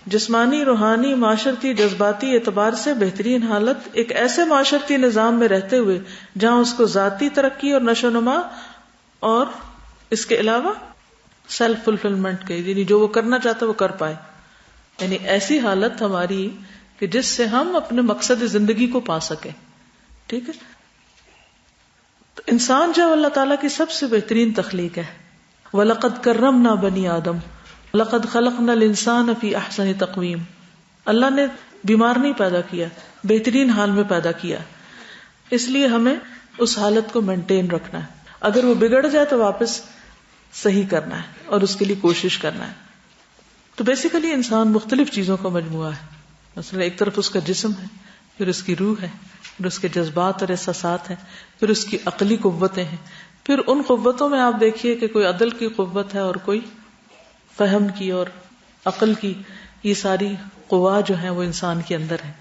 جسمانی، روحانی، معاشرتی، جذباتی اعتبار سے بہترین حالت ایک ایسے معاشرتی نظام میں رہتے ہوئے جہاں اس کو ذاتی ترقی اور نشو و نما اور اس کے علاوہ سیلف فلفلمنٹ کے، یعنی جو وہ کرنا چاہتا ہے وہ کر پائے. یعنی ایسی حالت ہماری کہ جس سے ہم اپنے مقصد زندگی کو پا سکیں. ٹھیک ہے. تو انسان جو اللہ تعالیٰ کی سب سے بہترین تخلیق ہے. وَلَقَدْ كَرَّمْنَا بَنِي آدم وَلَقَدْ خَلَقْنَا الْإِنسَانَ فِي أَحْسَنِ تَقْوِيمٍ. اللہ نے بیمار نہیں پیدا کیا، بہترین حال میں پیدا کیا. اس لیے ہمیں اس حالت کو مینٹین رکھنا ہے. اگر وہ بگڑ جائے تو واپس صحیح کرنا ہے اور اس کے لیے کوشش کرنا ہے. تو بیسیکلی انسان مختلف چیزوں کا مجموعہ ہے. مثلا ایک طرف اس کا جسم ہے، پھر اس کی روح ہے، پھر اس کے جذبات اور احساسات ہیں، پھر اس کی عقلی قوتیں ہیں. پھر ان قوتوں میں آپ دیکھیے کہ کوئی عدل کی قوت ہے اور کوئی فہم کی اور عقل کی. یہ ساری قوا جو ہیں وہ انسان کے اندر ہیں.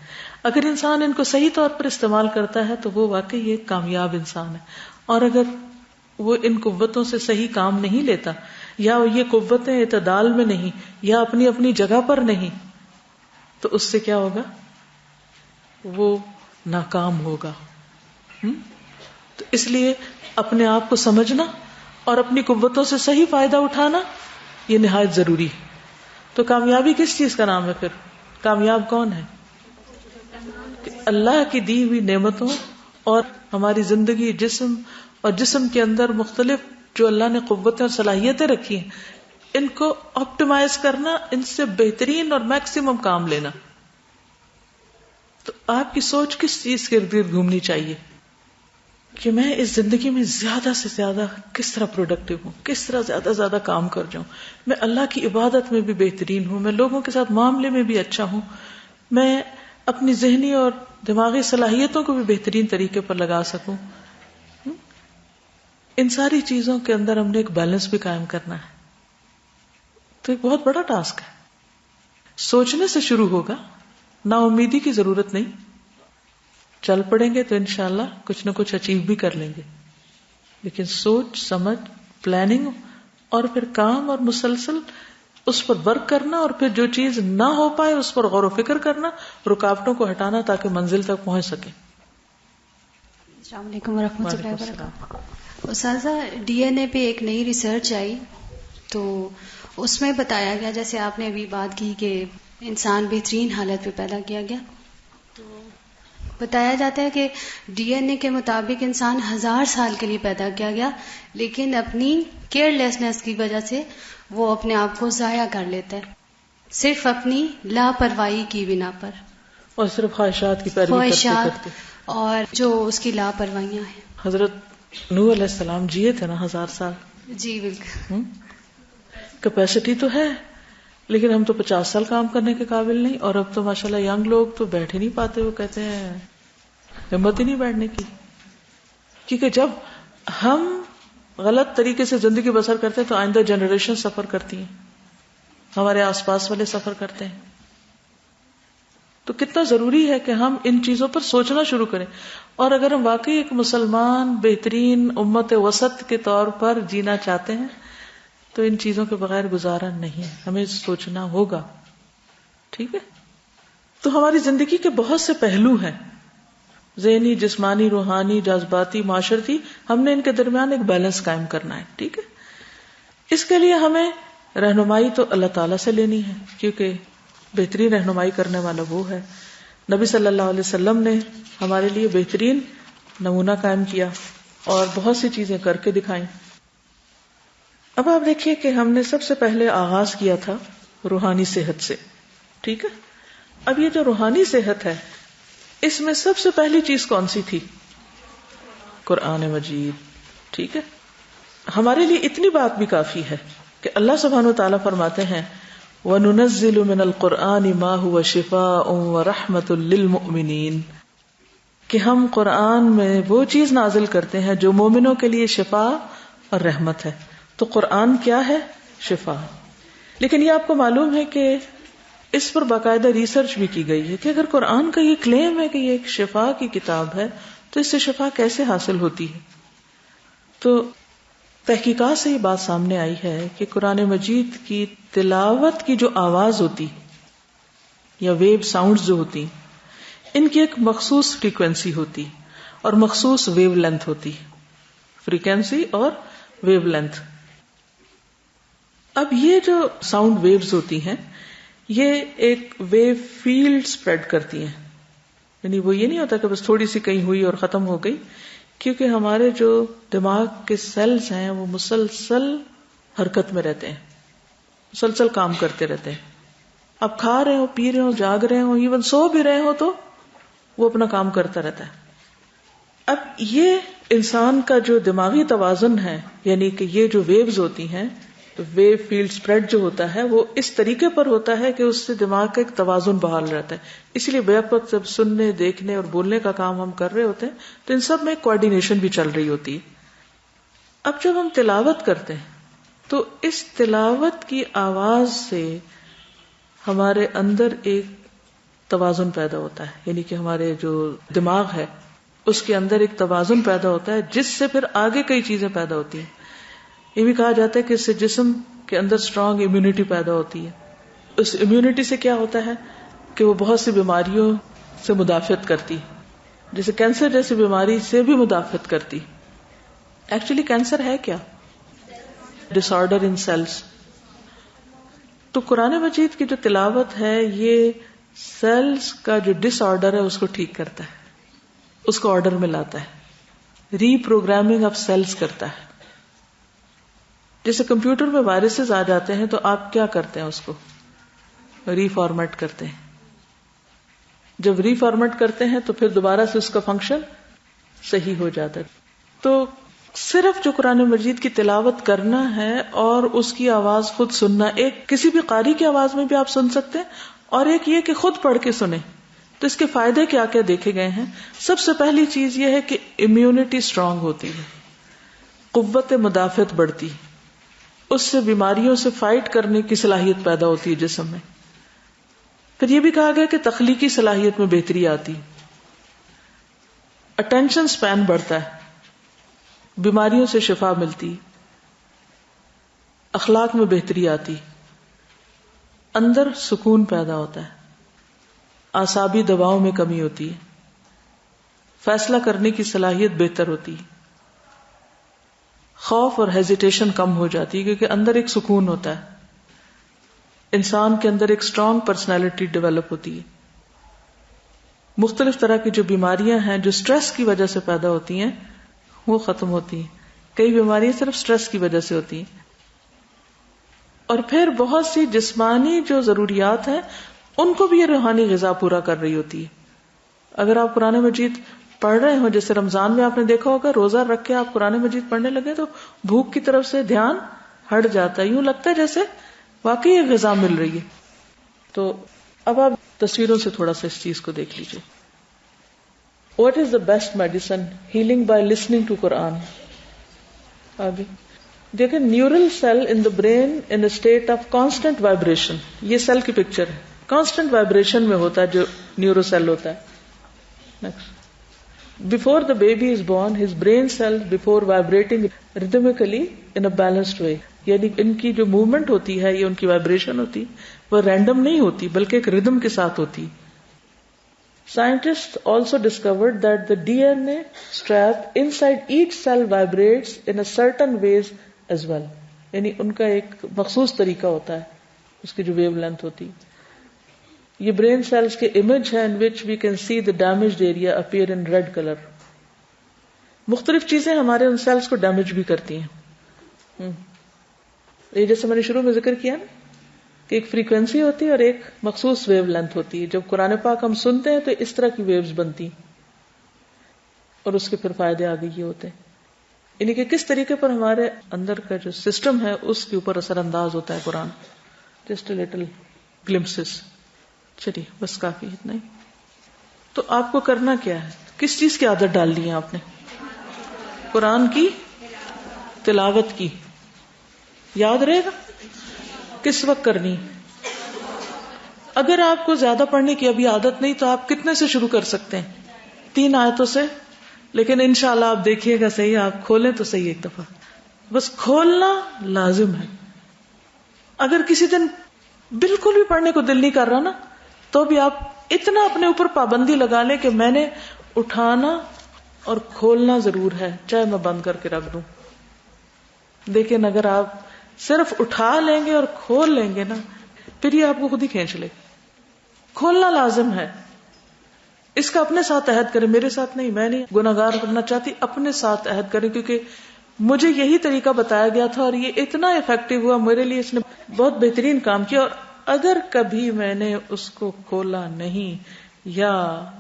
اگر انسان ان کو صحیح طور پر استعمال کرتا ہے تو وہ واقعی ایک کامیاب انسان ہے. اور اگر وہ ان قوتوں سے صحیح کام نہیں لیتا یا یہ قوتیں اعتدال میں نہیں یا اپنی اپنی جگہ پر نہیں تو اس سے کیا ہوگا؟ وہ ناکام ہوگا. تو اس لیے اپنے آپ کو سمجھنا اور اپنی قوتوں سے صحیح فائدہ اٹھانا یہ نہایت ضروری ہے. تو کامیابی کس چیز کا نام ہے؟ پھر کامیاب کون ہے؟ کہ اللہ کی دی ہوئی نعمتوں اور ہماری زندگی، جسم اور جسم کے اندر مختلف جو اللہ نے قوتیں اور صلاحیتیں رکھی ہیں ان کو آپٹیمائز کرنا، ان سے بہترین اور میکسیمم کام لینا. تو آپ کی سوچ کس چیز کے ارد گرد گھومنی چاہیے کہ میں اس زندگی میں زیادہ سے زیادہ کس طرح پروڈکٹیو ہوں، کس طرح زیادہ سے زیادہ کام کر جاؤں، میں اللہ کی عبادت میں بھی بہترین ہوں، میں لوگوں کے ساتھ معاملے میں بھی اچھا ہوں، میں اپنی ذہنی اور دماغی صلاحیتوں کو بھی بہترین طریقے پر لگا سکوں. ان ساری چیزوں کے اندر ہم نے ایک بیلنس بھی قائم کرنا ہے. تو ایک بہت بڑا ٹاسک ہے. سوچنے سے شروع ہوگا، نا امیدی کی ضرورت نہیں. چل پڑیں گے تو انشاءاللہ کچھ نہ کچھ اچیو بھی کر لیں گے، لیکن سوچ سمجھ، پلاننگ اور پھر کام اور مسلسل اس پر ورک کرنا اور پھر جو چیز نہ ہو پائے اس پر غور و فکر کرنا، رکاوٹوں کو ہٹانا تاکہ منزل تک پہنچ سکے. السلام علیکم ورحمۃ اللہ وبرکاتہ. استاذہ، ڈی این اے پہ ایک نئی ریسرچ آئی تو اس میں بتایا گیا، جیسے آپ نے ابھی بات کی کہ انسان بہترین حالت پہ پیدا کیا گیا، تو بتایا جاتا ہے کہ ڈی این اے کے مطابق انسان 1000 سال کے لیے پیدا کیا گیا، لیکن اپنی کیئر لیسنس کی وجہ سے وہ اپنے آپ کو ضائع کر لیتا ہے، صرف اپنی لاپرواہی کی بنا پر، اور صرف خواہشات کی پیروی کرتے. اور جو اس کی لاپرواہیاں ہیں. حضرت نوح علیہ السلام جیے تھے نا 1000 سال. جی بالکل. کیپیسٹی تو ہے، لیکن ہم تو 50 سال کام کرنے کے قابل نہیں، اور اب تو ماشاءاللہ ینگ لوگ تو بیٹھ ہی نہیں پاتے. وہ کہتے ہیں ہمت ہی نہیں بیٹھنے کی، کیونکہ جب ہم غلط طریقے سے زندگی بسر کرتے ہیں تو آئندہ جنریشن سفر کرتی ہیں، ہمارے آس پاس والے سفر کرتے ہیں. تو کتنا ضروری ہے کہ ہم ان چیزوں پر سوچنا شروع کریں. اور اگر ہم واقعی ایک مسلمان بہترین امت وسط کے طور پر جینا چاہتے ہیں تو ان چیزوں کے بغیر گزارا نہیں، ہمیں سوچنا ہوگا. ٹھیک ہے؟ تو ہماری زندگی کے بہت سے پہلو ہیں، ذہنی، جسمانی، روحانی، جذباتی، معاشرتی. ہم نے ان کے درمیان ایک بیلنس قائم کرنا ہے. ٹھیک ہے؟ اس کے لیے ہمیں رہنمائی تو اللہ تعالیٰ سے لینی ہے، کیونکہ بہترین رہنمائی کرنے والا وہ ہے. نبی صلی اللہ علیہ وسلم نے ہمارے لیے بہترین نمونہ قائم کیا اور بہت سی چیزیں کر کے دکھائیں. اب آپ دیکھیے کہ ہم نے سب سے پہلے آغاز کیا تھا روحانی صحت سے. ٹھیک ہے؟ اب یہ جو روحانی صحت ہے، اس میں سب سے پہلی چیز کون سی تھی؟ قرآن مجید. ٹھیک ہے؟ ہمارے لیے اتنی بات بھی کافی ہے کہ اللہ سبحانہ وتعالیٰ فرماتے ہیں وَنُنَزِّلُ مِنَ الْقُرْآنِ مَا هُوَ شِفَاءٌ وَرَحْمَةٌ لِّلْمُؤْمِنِينَ، کہ ہم قرآن میں وہ چیز نازل کرتے ہیں جو مومنوں کے لیے شفا اور رحمت ہے. تو قرآن کیا ہے؟ شفا. لیکن یہ آپ کو معلوم ہے کہ اس پر باقاعدہ ریسرچ بھی کی گئی ہے کہ اگر قرآن کا یہ کلیم ہے کہ یہ ایک شفا کی کتاب ہے تو اس سے شفا کیسے حاصل ہوتی ہے. تو تحقیقات سے یہ بات سامنے آئی ہے کہ قرآن مجید کی تلاوت کی جو آواز ہوتی یا ویو ساؤنڈز جو ہوتی، ان کی ایک مخصوص فریکوینسی ہوتی اور مخصوص ویو لینتھ ہوتی. فریکوینسی اور ویو لینتھ. اب یہ جو ساؤنڈ ویوز ہوتی ہیں یہ ایک ویو فیلڈ سپریڈ کرتی ہیں، یعنی وہ یہ نہیں ہوتا کہ بس تھوڑی سی کہیں ہوئی اور ختم ہو گئی، کیونکہ ہمارے جو دماغ کے سیلز ہیں وہ مسلسل حرکت میں رہتے ہیں، مسلسل کام کرتے رہتے ہیں. اب کھا رہے ہو، پی رہے ہو، جاگ رہے ہو، ایون سو بھی رہے ہو تو وہ اپنا کام کرتا رہتا ہے. اب یہ انسان کا جو دماغی توازن ہے، یعنی کہ یہ جو ویوز ہوتی ہیں، ویو فیلڈ سپریڈ جو ہوتا ہے وہ اس طریقے پر ہوتا ہے کہ اس سے دماغ کا ایک توازن بحال رہتا ہے. اس لیے بیک وقت جب سننے، دیکھنے اور بولنے کا کام ہم کر رہے ہوتے ہیں تو ان سب میں کوآرڈینیشن بھی چل رہی ہوتی ہے. اب جب ہم تلاوت کرتے ہیں تو اس تلاوت کی آواز سے ہمارے اندر ایک توازن پیدا ہوتا ہے، یعنی کہ ہمارے جو دماغ ہے اس کے اندر ایک توازن پیدا ہوتا ہے جس سے پھر آگے کئی چیزیں پیدا ہوتی ہیں. یہ بھی کہا جاتا ہے کہ اس سے جسم کے اندر اسٹرانگ امیونٹی پیدا ہوتی ہے. اس امیونٹی سے کیا ہوتا ہے کہ وہ بہت سی بیماریوں سے مدافعت کرتی، جیسے کینسر جیسی بیماری سے بھی مدافعت کرتی. ایکچولی کینسر ہے کیا؟ ڈس آرڈر ان سیلز. تو قرآن مجید کی جو تلاوت ہے یہ سیلز کا جو ڈس آرڈر ہے اس کو ٹھیک کرتا ہے، اس کو آرڈر میں لاتا ہے، ری پروگرامنگ آف سیلز کرتا ہے. جیسے کمپیوٹر میں وائرسز آ جاتے ہیں تو آپ کیا کرتے ہیں؟ اس کو ری فارمیٹ کرتے ہیں. جب ری فارمیٹ کرتے ہیں تو پھر دوبارہ سے اس کا فنکشن صحیح ہو جاتا ہے. تو صرف جو قرآن مجید کی تلاوت کرنا ہے اور اس کی آواز خود سننا، ایک کسی بھی قاری کی آواز میں بھی آپ سن سکتے ہیں، اور ایک یہ کہ خود پڑھ کے سنیں. تو اس کے فائدے کیا کیا دیکھے گئے ہیں. سب سے پہلی چیز یہ ہے کہ امیونٹی اسٹرانگ ہوتی ہے، قوت مدافعت بڑھتی، اس سے بیماریوں سے فائٹ کرنے کی صلاحیت پیدا ہوتی ہے جسم میں. پھر یہ بھی کہا گیا کہ تخلیقی صلاحیت میں بہتری آتی، اٹینشن سپین بڑھتا ہے، بیماریوں سے شفا ملتی، اخلاق میں بہتری آتی، اندر سکون پیدا ہوتا ہے، اعصابی دباؤ میں کمی ہوتی ہے، فیصلہ کرنے کی صلاحیت بہتر ہوتی ہے، خوف اور ہیزیٹیشن کم ہو جاتی ہے، کیونکہ اندر ایک سکون ہوتا ہے، انسان کے اندر ایک اسٹرانگ پرسنالٹی ڈیولپ ہوتی ہے. مختلف طرح کی جو بیماریاں ہیں جو سٹریس کی وجہ سے پیدا ہوتی ہیں وہ ختم ہوتی ہیں. کئی بیماریاں صرف سٹریس کی وجہ سے ہوتی ہیں. اور پھر بہت سی جسمانی جو ضروریات ہیں ان کو بھی یہ روحانی غذا پورا کر رہی ہوتی ہے. اگر آپ قرآن مجید پڑھ رہے ہوں، جیسے رمضان میں آپ نے دیکھا ہوگا، روزہ رکھ کے آپ قرآن مجید پڑھنے لگے تو بھوک کی طرف سے دھیان ہٹ جاتا ہے، یوں لگتا ہے جیسے واقعی یہ غذا مل رہی ہے. تو اب آپ تصویروں سے تھوڑا سا اس چیز کو دیکھ لیجیے. What is the best medicine? Healing by listening to Quran. آگے دیکھیں، neural cell in the brain in a state of constant vibration. یہ سیل کی پکچر ہے، کانسٹنٹ وائبریشن میں ہوتا ہے جو نیورو سیل ہوتا ہے. Next. Before the baby is born, his brain cells before vibrating rhythmically in a balanced way. یعنی ان کی جو موومنٹ ہوتی ہے، یہ ان کی وائبریشن ہوتی وہ رینڈم نہیں ہوتی بلکہ ایک ردم کے ساتھ ہوتی. Scientists also discovered that the DNA strap inside each cell vibrates in a certain ways as well. یعنی ان کا ایک مخصوص طریقہ ہوتا ہے، اس کی جو ویو لینتھ ہوتی. یہ برین سیلز کے امیج ہے in which we can see the damaged area appear in red color. مختلف چیزیں ہمارے ان سیلز کو ڈیمیج بھی کرتی ہیں. یہ جیسے میں نے شروع میں ذکر کیا نا کہ ایک فریکوینسی ہوتی ہے اور ایک مخصوص ویو لینتھ ہوتی ہے. جب قرآن پاک ہم سنتے ہیں تو اس طرح کی ویوز بنتی اور اس کے پھر فائدے آگے یہ ہوتے ہیں. یعنی کہ کس طریقے پر ہمارے اندر کا جو سسٹم ہے اس کے اوپر اثر انداز ہوتا ہے قرآن. Just a little glimpses. چلیے بس کافی اتنا ہی. تو آپ کو کرنا کیا ہے؟ کس چیز کی عادت ڈالنی ہے آپ نے؟ قرآن کی تلاوت کی. یاد رہے گا کس وقت کرنی. اگر آپ کو زیادہ پڑھنے کی ابھی عادت نہیں تو آپ کتنے سے شروع کر سکتے ہیں؟ 3 آیتوں سے. لیکن انشاءاللہ آپ دیکھیے گا صحیح، آپ کھولیں تو صحیح ایک دفعہ. بس کھولنا لازم ہے. اگر کسی دن بالکل بھی پڑھنے کو دل نہیں کر رہا نا تو بھی آپ اتنا اپنے اوپر پابندی لگا لیں کہ میں نے اٹھانا اور کھولنا ضرور ہے، چاہے میں بند کر کے رکھ دوں. لیکن اگر آپ صرف اٹھا لیں گے اور کھول لیں گے نا پھر یہ آپ کو خود ہی کھینچ لے. کھولنا لازم ہے. اس کا اپنے ساتھ عہد کریں، میرے ساتھ نہیں. میں نہیں گناہگار کرنا چاہتی، اپنے ساتھ عہد کریں کیونکہ مجھے یہی طریقہ بتایا گیا تھا اور یہ اتنا افیکٹو ہوا میرے لیے، اس نے بہت بہترین کام کیا. اور اگر کبھی میں نے اس کو کھولا نہیں یا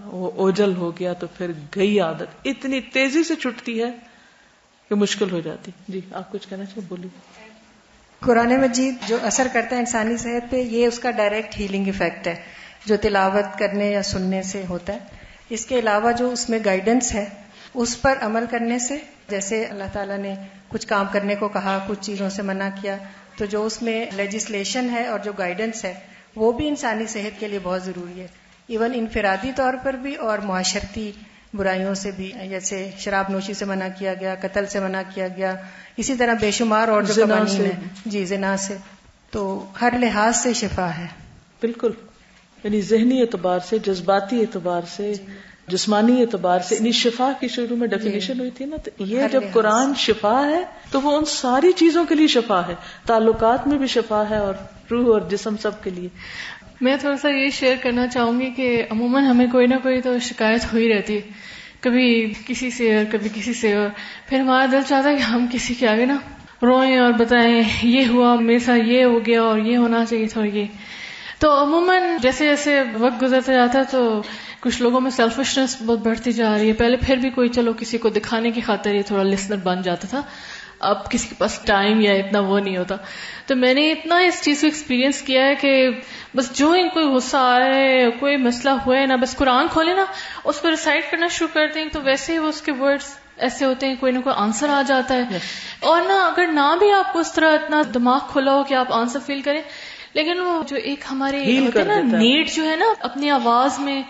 وہ اوجل ہو گیا تو پھر گئی عادت. اتنی تیزی سے چھٹتی ہے کہ مشکل ہو جاتی. جی آپ کچھ کہنا چاہیے، بولیے. قرآن مجید جو اثر کرتا ہے انسانی صحت پہ، یہ اس کا ڈائریکٹ ہیلنگ ایفیکٹ ہے جو تلاوت کرنے یا سننے سے ہوتا ہے. اس کے علاوہ جو اس میں گائیڈنس ہے اس پر عمل کرنے سے، جیسے اللہ تعالیٰ نے کچھ کام کرنے کو کہا، کچھ چیزوں سے منع کیا، تو جو اس میں لیجسلیشن ہے اور جو گائیڈنس ہے وہ بھی انسانی صحت کے لیے بہت ضروری ہے. ایون انفرادی طور پر بھی اور معاشرتی برائیوں سے بھی، جیسے شراب نوشی سے منع کیا گیا، قتل سے منع کیا گیا، اسی طرح بے شمار اور جو قوانین ہیں، جی زنا سے. تو ہر لحاظ سے شفا ہے. بالکل. یعنی ذہنی اعتبار سے، جذباتی اعتبار سے، جسمانی اعتبار سے. یعنی شفا کی شروع میں ڈیفینیشن ہوئی تھی نا، تو یہ جب قرآن شفا ہے تو وہ ان ساری چیزوں کے لیے شفا ہے. تعلقات میں بھی شفا ہے اور روح اور جسم سب کے لیے. میں تھوڑا سا یہ شیئر کرنا چاہوں گی کہ عموماً ہمیں کوئی نہ کوئی تو شکایت ہوئی رہتی ہے، کبھی کسی سے اور کبھی کسی سے، اور پھر ہمارا دل چاہتا ہے کہ ہم کسی کے آگے نا روئیں اور بتائیں یہ ہوا میرے ساتھ، یہ ہو گیا اور یہ ہونا چاہیے تھا. اور یہ تو عموماً جیسے جیسے وقت گزرتا جاتا ہے تو کچھ لوگوں میں سیلفشنس بہت بڑھتی جا رہی ہے. پہلے پھر بھی کوئی چلو کسی کو دکھانے کی خاطر یہ تھوڑا لسنر بن جاتا تھا، اب کسی کے پاس ٹائم یا اتنا وہ نہیں ہوتا. تو میں نے اتنا اس چیز کو ایکسپیرینس کیا ہے کہ بس جو ہی کوئی غصہ آئے، کوئی مسئلہ ہوئے نا، بس قرآن کھولے نا، اس کو ریسائٹ کرنا شروع کر دیں تو ویسے ہی وہ اس کے ورڈز ایسے ہوتے ہیں، کوئی نہ کوئی آنسر آ جاتا ہے. اور نہ اگر نہ بھی آپ کو اس طرح اتنا دماغ کھلا ہو کہ آپ آنسر فیل کریں، لیکن وہ جو ایک ہمارے ہوتے ہیں نا نیڈ جو ہے نا اپنی آواز میں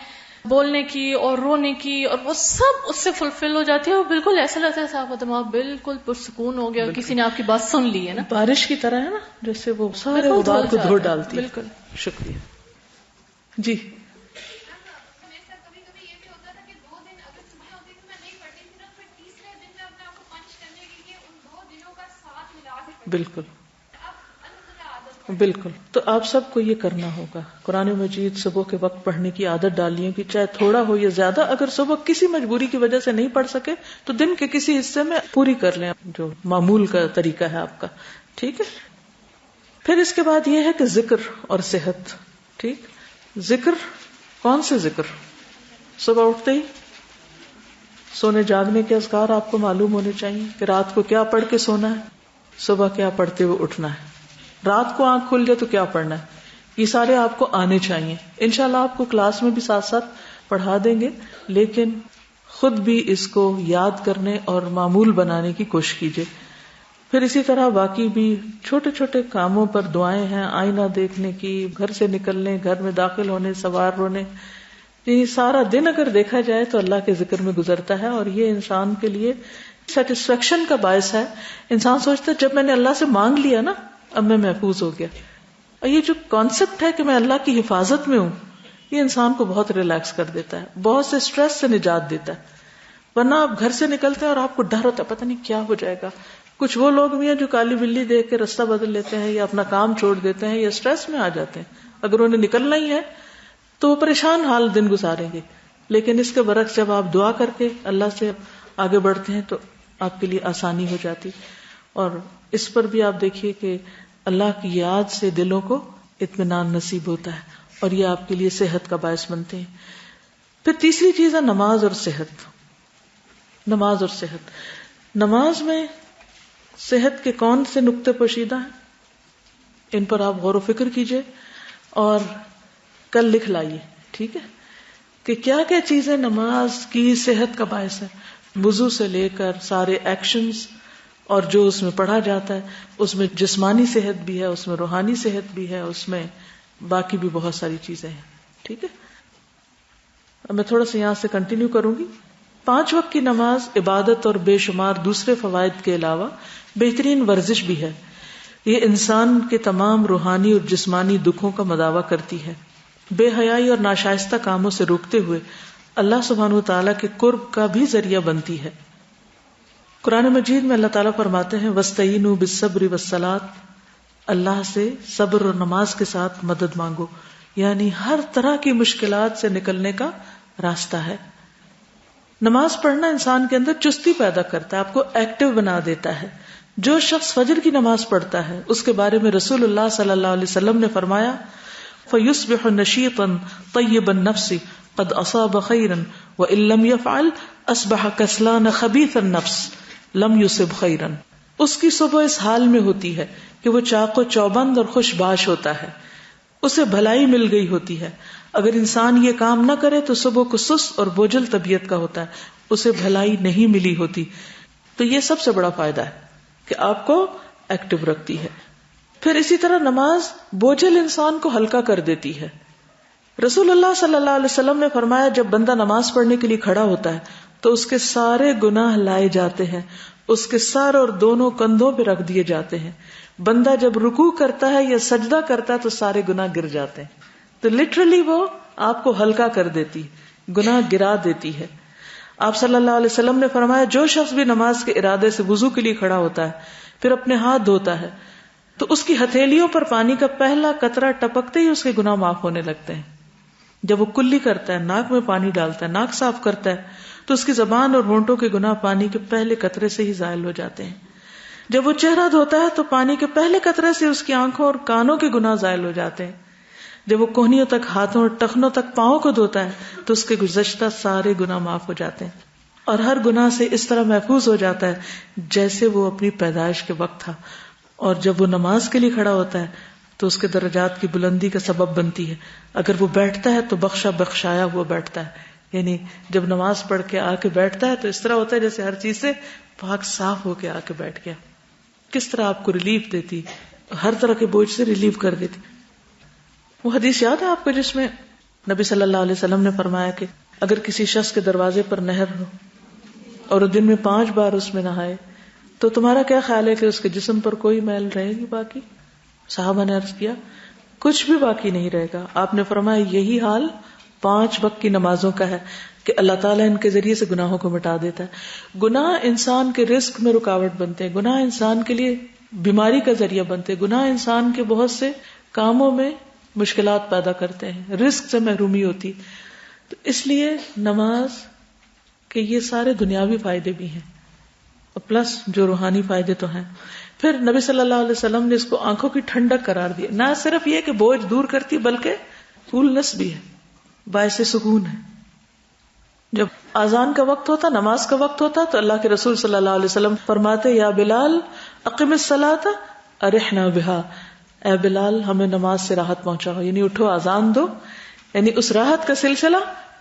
بولنے کی اور رونے کی، اور وہ سب اس سے فلفل ہو جاتی ہے، اور بالکل ایسا لگتا ہے آپ کا دماغ بالکل پرسکون ہو گیا، کسی نے آپ کی بات سن لی ہے نا، بارش کی طرح ہے نا، جیسے وہ سارے غبار کو دھو ڈالتی ہے. بالکل. شکریہ. جی بالکل بالکل. تو آپ سب کو یہ کرنا ہوگا، قرآن مجید صبح کے وقت پڑھنے کی عادت ڈالیے کہ چاہے تھوڑا ہو یا زیادہ، اگر صبح کسی مجبوری کی وجہ سے نہیں پڑھ سکے تو دن کے کسی حصے میں پوری کر لیں، جو معمول کا طریقہ ہے آپ کا. ٹھیک ہے. پھر اس کے بعد یہ ہے کہ ذکر اور صحت. ٹھیک. ذکر، کون سے ذکر؟ صبح اٹھتے ہی سونے جاگنے کے اذکار آپ کو معلوم ہونے چاہیے کہ رات کو کیا پڑھ کے سونا ہے، صبح کیا پڑھتے ہوئے اٹھنا ہے، رات کو آنکھ کھل جائے تو کیا پڑھنا ہے. یہ سارے آپ کو آنے چاہیے. انشاءاللہ آپ کو کلاس میں بھی ساتھ ساتھ پڑھا دیں گے، لیکن خود بھی اس کو یاد کرنے اور معمول بنانے کی کوشش کیجیے. پھر اسی طرح باقی بھی چھوٹے چھوٹے کاموں پر دعائیں ہیں، آئینہ دیکھنے کی، گھر سے نکلنے، گھر میں داخل ہونے، سوار ہونے. یہ سارا دن اگر دیکھا جائے تو اللہ کے ذکر میں گزرتا ہے، اور یہ انسان کے لیے سیٹسفیکشن کا باعث ہے. انسان سوچتا ہے جب میں نے اللہ سے مانگ لیا نا اب میں محفوظ ہو گیا. اور یہ جو کانسیپٹ ہے کہ میں اللہ کی حفاظت میں ہوں، یہ انسان کو بہت ریلیکس کر دیتا ہے، بہت سے سٹریس سے نجات دیتا ہے. ورنہ آپ گھر سے نکلتے ہیں اور آپ کو ڈر ہوتا ہے پتہ نہیں کیا ہو جائے گا. کچھ وہ لوگ بھی ہیں جو کالی بلی دیکھ کے رستہ بدل لیتے ہیں یا اپنا کام چھوڑ دیتے ہیں یا سٹریس میں آ جاتے ہیں. اگر انہیں نکلنا ہی ہے تو وہ پریشان حال دن گزاریں گے. لیکن اس کے برعکس جب آپ دعا کر کے اللہ سے آگے بڑھتے ہیں تو آپ کے لیے آسانی ہو جاتی. اور اس پر بھی آپ دیکھیے کہ اللہ کی یاد سے دلوں کو اطمینان نصیب ہوتا ہے، اور یہ آپ کے لیے صحت کا باعث بنتے ہیں. پھر تیسری چیز ہے نماز اور صحت. نماز اور صحت. نماز میں صحت کے کون سے نقطے پوشیدہ ہیں، ان پر آپ غور و فکر کیجئے اور کل لکھ لائیے. ٹھیک ہے کہ کیا کیا چیزیں نماز کی صحت کا باعث ہے. وضو سے لے کر سارے ایکشنز اور جو اس میں پڑھا جاتا ہے، اس میں جسمانی صحت بھی ہے، اس میں روحانی صحت بھی ہے، اس میں باقی بھی بہت ساری چیزیں ہیں. ٹھیک ہے. اب میں تھوڑا سا یہاں سے کنٹینیو کروں گی. 5 وقت کی نماز عبادت اور بے شمار دوسرے فوائد کے علاوہ بہترین ورزش بھی ہے. یہ انسان کے تمام روحانی اور جسمانی دکھوں کا مداوع کرتی ہے. بے حیائی اور ناشائستہ کاموں سے روکتے ہوئے اللہ سبحانہ و تعالیٰ کے قرب کا بھی ذریعہ بنتی ہے. قرآن مجید میں اللہ تعالیٰ فرماتے ہیں وَاسْتَعِینُوا بِالصَّبْرِ وَالصَّلَاةِ، اللہ سے صبر اور نماز کے ساتھ مدد مانگو. یعنی ہر طرح کی مشکلات سے نکلنے کا راستہ ہے. نماز پڑھنا انسان کے اندر چستی پیدا کرتا ہے، آپ کو ایکٹیو بنا دیتا ہے. جو شخص فجر کی نماز پڑھتا ہے اس کے بارے میں رسول اللہ صلی اللہ علیہ وسلم نے فرمایا فَيُصْبِحُ نَشِيطًا طَيِّبَ النَّفْسِ قَدْ أَصَابَ خَيْرًا وَإِن لَّمْ يَفْعَلْ أَصْبَحَ كَسْلَانَ خَبِيثَ النَّفْسِ لَمْ يُصِبْ خَيْرًا. اس کی صبح اس حال میں ہوتی ہے کہ وہ چاق و چوبند اور خوش باش ہوتا ہے، اسے بھلائی مل گئی ہوتی ہے. اگر انسان یہ کام نہ کرے تو صبح کو سست اور بوجھل طبیعت کا ہوتا ہے، اسے بھلائی نہیں ملی ہوتی. تو یہ سب سے بڑا فائدہ ہے کہ آپ کو ایکٹیو رکھتی ہے. پھر اسی طرح نماز بوجھل انسان کو ہلکا کر دیتی ہے. رسول اللہ صلی اللہ علیہ وسلم نے فرمایا جب بندہ نماز پڑھنے کے لیے کھڑا ہوتا ہے تو اس کے سارے گناہ لائے جاتے ہیں، اس کے سر اور دونوں کندھوں پہ رکھ دیے جاتے ہیں. بندہ جب رکوع کرتا ہے یا سجدہ کرتا ہے تو سارے گناہ گر جاتے ہیں. تو لٹرلی وہ آپ کو ہلکا کر دیتی، گناہ گرا دیتی ہے. آپ صلی اللہ علیہ وسلم نے فرمایا جو شخص بھی نماز کے ارادے سے وضو کے لیے کھڑا ہوتا ہے پھر اپنے ہاتھ دھوتا ہے تو اس کی ہتھیلیوں پر پانی کا پہلا قطرہ ٹپکتے ہی اس کے گناہ معاف ہونے لگتے ہیں. جب وہ کلی کرتا ہے، ناک میں پانی ڈالتا ہے، ناک صاف کرتا ہے تو اس کی زبان اور ہونٹوں کے گناہ پانی کے پہلے قطرے سے ہی زائل ہو جاتے ہیں. جب وہ چہرہ دھوتا ہے تو پانی کے پہلے قطرے سے اس کی آنکھوں اور کانوں کے گناہ زائل ہو جاتے ہیں. جب وہ کوہنیوں تک ہاتھوں اور ٹخنوں تک پاؤں کو دھوتا ہے تو اس کے گزشتہ سارے گناہ معاف ہو جاتے ہیں اور ہر گناہ سے اس طرح محفوظ ہو جاتا ہے جیسے وہ اپنی پیدائش کے وقت تھا. اور جب وہ نماز کے لیے کھڑا ہوتا ہے تو اس کے درجات کی بلندی کا سبب بنتی ہے. اگر وہ بیٹھتا ہے تو بخشایا ہوا بیٹھتا ہے، یعنی جب نماز پڑھ کے آ کے بیٹھتا ہے تو اس طرح ہوتا ہے جیسے ہر چیز سے پاک صاف ہو کے آ کے بیٹھ گیا. کس طرح آپ کو ریلیف دیتی، ہر طرح کے بوجھ سے ریلیف کر دیتی. وہ حدیث یاد ہے آپ کو جس میں نبی صلی اللہ علیہ وسلم نے فرمایا کہ اگر کسی شخص کے دروازے پر نہر ہو اور وہ دن میں 5 بار اس میں نہائے تو تمہارا کیا خیال ہے کہ اس کے جسم پر کوئی میل رہے گی باقی؟ صحابہ نے عرض کیا کچھ بھی باقی نہیں رہے گا. آپ نے فرمایا یہی حال 5 وقت کی نمازوں کا ہے کہ اللہ تعالیٰ ان کے ذریعے سے گناہوں کو مٹا دیتا ہے. گناہ انسان کے رزق میں رکاوٹ بنتے ہیں, گناہ انسان کے لیے بیماری کا ذریعہ بنتے ہیں, گناہ انسان کے بہت سے کاموں میں مشکلات پیدا کرتے ہیں, رزق سے محرومی ہوتی. تو اس لیے نماز کے یہ سارے دنیاوی فائدے بھی ہیں اور پلس جو روحانی فائدے تو ہیں. پھر نبی صلی اللہ علیہ وسلم نے اس کو آنکھوں کی ٹھنڈک قرار دیا. نہ صرف یہ کہ بوجھ دور کرتی بلکہ کولنس بھی ہے, باعث سکون ہے. جب اذان کا وقت ہوتا, نماز کا وقت ہوتا تو اللہ کے رسول صلی اللہ علیہ وسلم فرماتے یا بلال اقم الصلاۃ ارحنا بها, اے بلال ہمیں نماز سے راحت پہنچاؤ, یعنی اٹھو اذان دو. یعنی اس راحت کا سلسلہ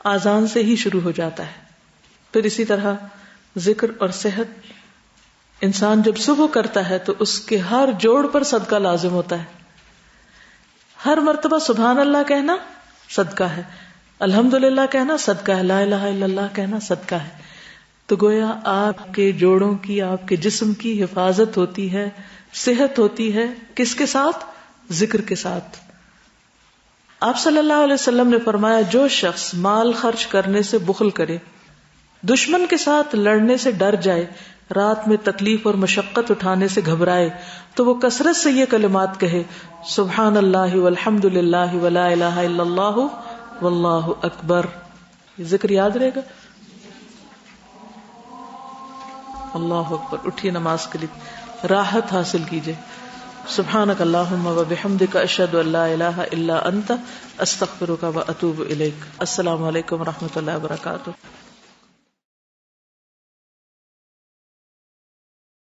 اذان سے ہی شروع ہو جاتا ہے. پھر اسی طرح ذکر اور صحت, انسان جب صبح کرتا ہے تو اس کے ہر جوڑ پر صدقہ لازم ہوتا ہے. ہر مرتبہ سبحان اللہ کہنا صدقہ ہے, الحمدللہ کہنا صدقہ ہے, لا الہ الا اللہ کہنا صدقہ ہے. تو گویا آپ کے جوڑوں کی, آپ کے جسم کی حفاظت ہوتی ہے, صحت ہوتی ہے. کس کے ساتھ؟ ذکر کے ساتھ. آپ صلی اللہ علیہ وسلم نے فرمایا جو شخص مال خرچ کرنے سے بخل کرے, دشمن کے ساتھ لڑنے سے ڈر جائے, رات میں تکلیف اور مشقت اٹھانے سے گھبرائے, تو وہ کثرت سے یہ کلمات کہے سبحان اللہ والحمد للہ ولا الہ الا اللہ واللہ اکبر. یہ ذکر یاد رہے گا. اللہ اکبر. اٹھیے نماز کے لیے, راحت حاصل کیجئے. سبحانک اللہم وبحمدک اشہد ان لا الہ الا انت استغفرک واتوب الیک. السلام علیکم ورحمۃ اللہ وبرکاتہ.